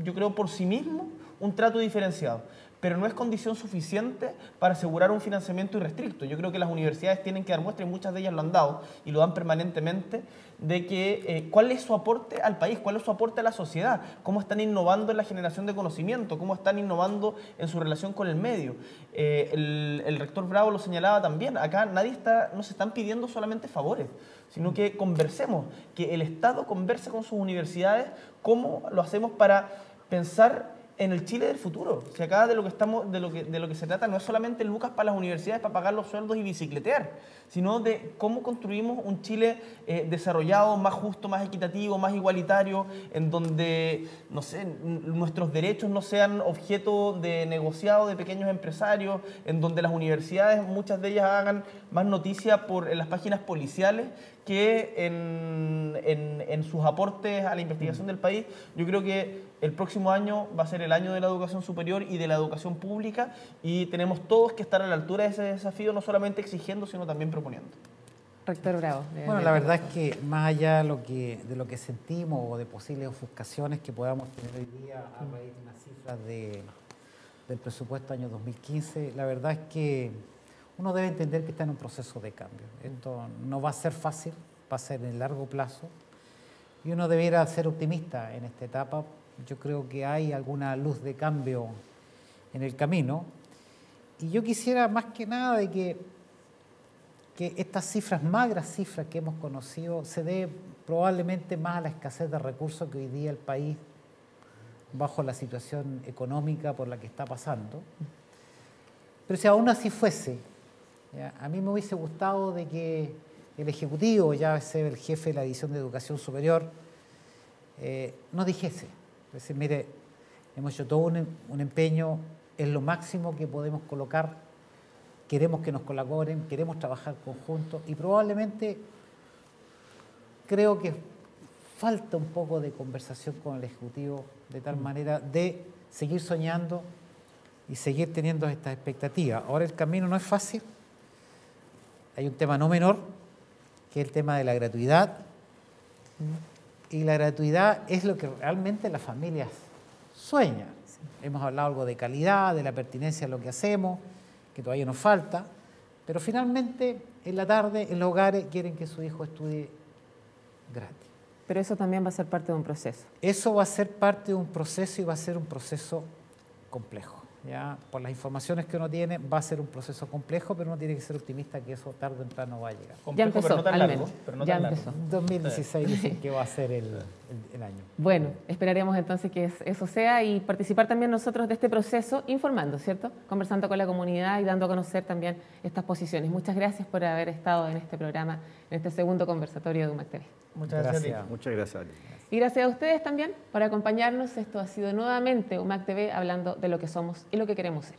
yo creo, por sí mismo un trato diferenciado, pero no es condición suficiente para asegurar un financiamiento irrestricto. Yo creo que las universidades tienen que dar muestra, y muchas de ellas lo han dado y lo dan permanentemente, de que cuál es su aporte al país, cuál es su aporte a la sociedad, cómo están innovando en la generación de conocimiento, cómo están innovando en su relación con el medio. El rector Bravo lo señalaba también, acá no se están pidiendo solamente favores, sino que conversemos, que el Estado converse con sus universidades, cómo lo hacemos para pensar en el Chile del futuro. Si acá de lo que se trata no es solamente lucas para las universidades para pagar los sueldos y bicicletear, sino de cómo construimos un Chile desarrollado, más justo, más equitativo, más igualitario, en donde, no sé, nuestros derechos no sean objeto de negociado de pequeños empresarios, en donde las universidades, muchas de ellas, hagan más noticia en las páginas policiales que en sus aportes a la investigación del país. Yo creo que el próximo año va a ser el año de la educación superior y de la educación pública, y tenemos todos que estar a la altura de ese desafío, no solamente exigiendo, sino también proponiendo. Rector Bravo. Bueno, la verdad es que más allá de lo que sentimos o de posibles ofuscaciones que podamos tener hoy día a raíz de las cifras del presupuesto año 2015, la verdad es que uno debe entender que está en un proceso de cambio. Esto no va a ser fácil, va a ser en el largo plazo, y uno debiera ser optimista en esta etapa. Yo creo que hay alguna luz de cambio en el camino, y yo quisiera más que nada de que estas cifras, magras cifras que hemos conocido, se debe probablemente más a la escasez de recursos que hoy día el país, bajo la situación económica por la que está pasando. Pero si aún así fuese, a mí me hubiese gustado de que el Ejecutivo, ya sea el jefe de la División de Educación Superior, nos dijese, es decir, mire, hemos hecho todo un empeño, es lo máximo que podemos colocar, queremos que nos colaboren, queremos trabajar conjuntos, y probablemente creo que falta un poco de conversación con el Ejecutivo, de tal manera de seguir soñando y seguir teniendo estas expectativas. Ahora el camino no es fácil, hay un tema no menor, que es el tema de la gratuidad, y la gratuidad es lo que realmente las familias sueñan. Hemos hablado algo de calidad, de la pertinencia de lo que hacemos, que todavía nos falta, pero finalmente en la tarde en los hogares quieren que su hijo estudie gratis. Pero eso también va a ser parte de un proceso. Eso va a ser parte de un proceso y va a ser un proceso complejo. ¿Ya? Por las informaciones que uno tiene, va a ser un proceso complejo, pero uno tiene que ser optimista que eso tarde o temprano va a llegar. Complejo, Ya empezó, pero no tan al largo, menos. pero no Ya tan largo. empezó. 2016 dicen que va a ser el año. Bueno, esperaremos entonces que eso sea y participar también nosotros de este proceso informando, ¿cierto? Conversando con la comunidad y dando a conocer también estas posiciones. Muchas gracias por haber estado en este programa, en este segundo conversatorio de UMAC TV. Muchas gracias a ti. Muchas gracias, Ali. Y gracias a ustedes también por acompañarnos. Esto ha sido nuevamente UMAC TV hablando de lo que somos y lo que queremos ser.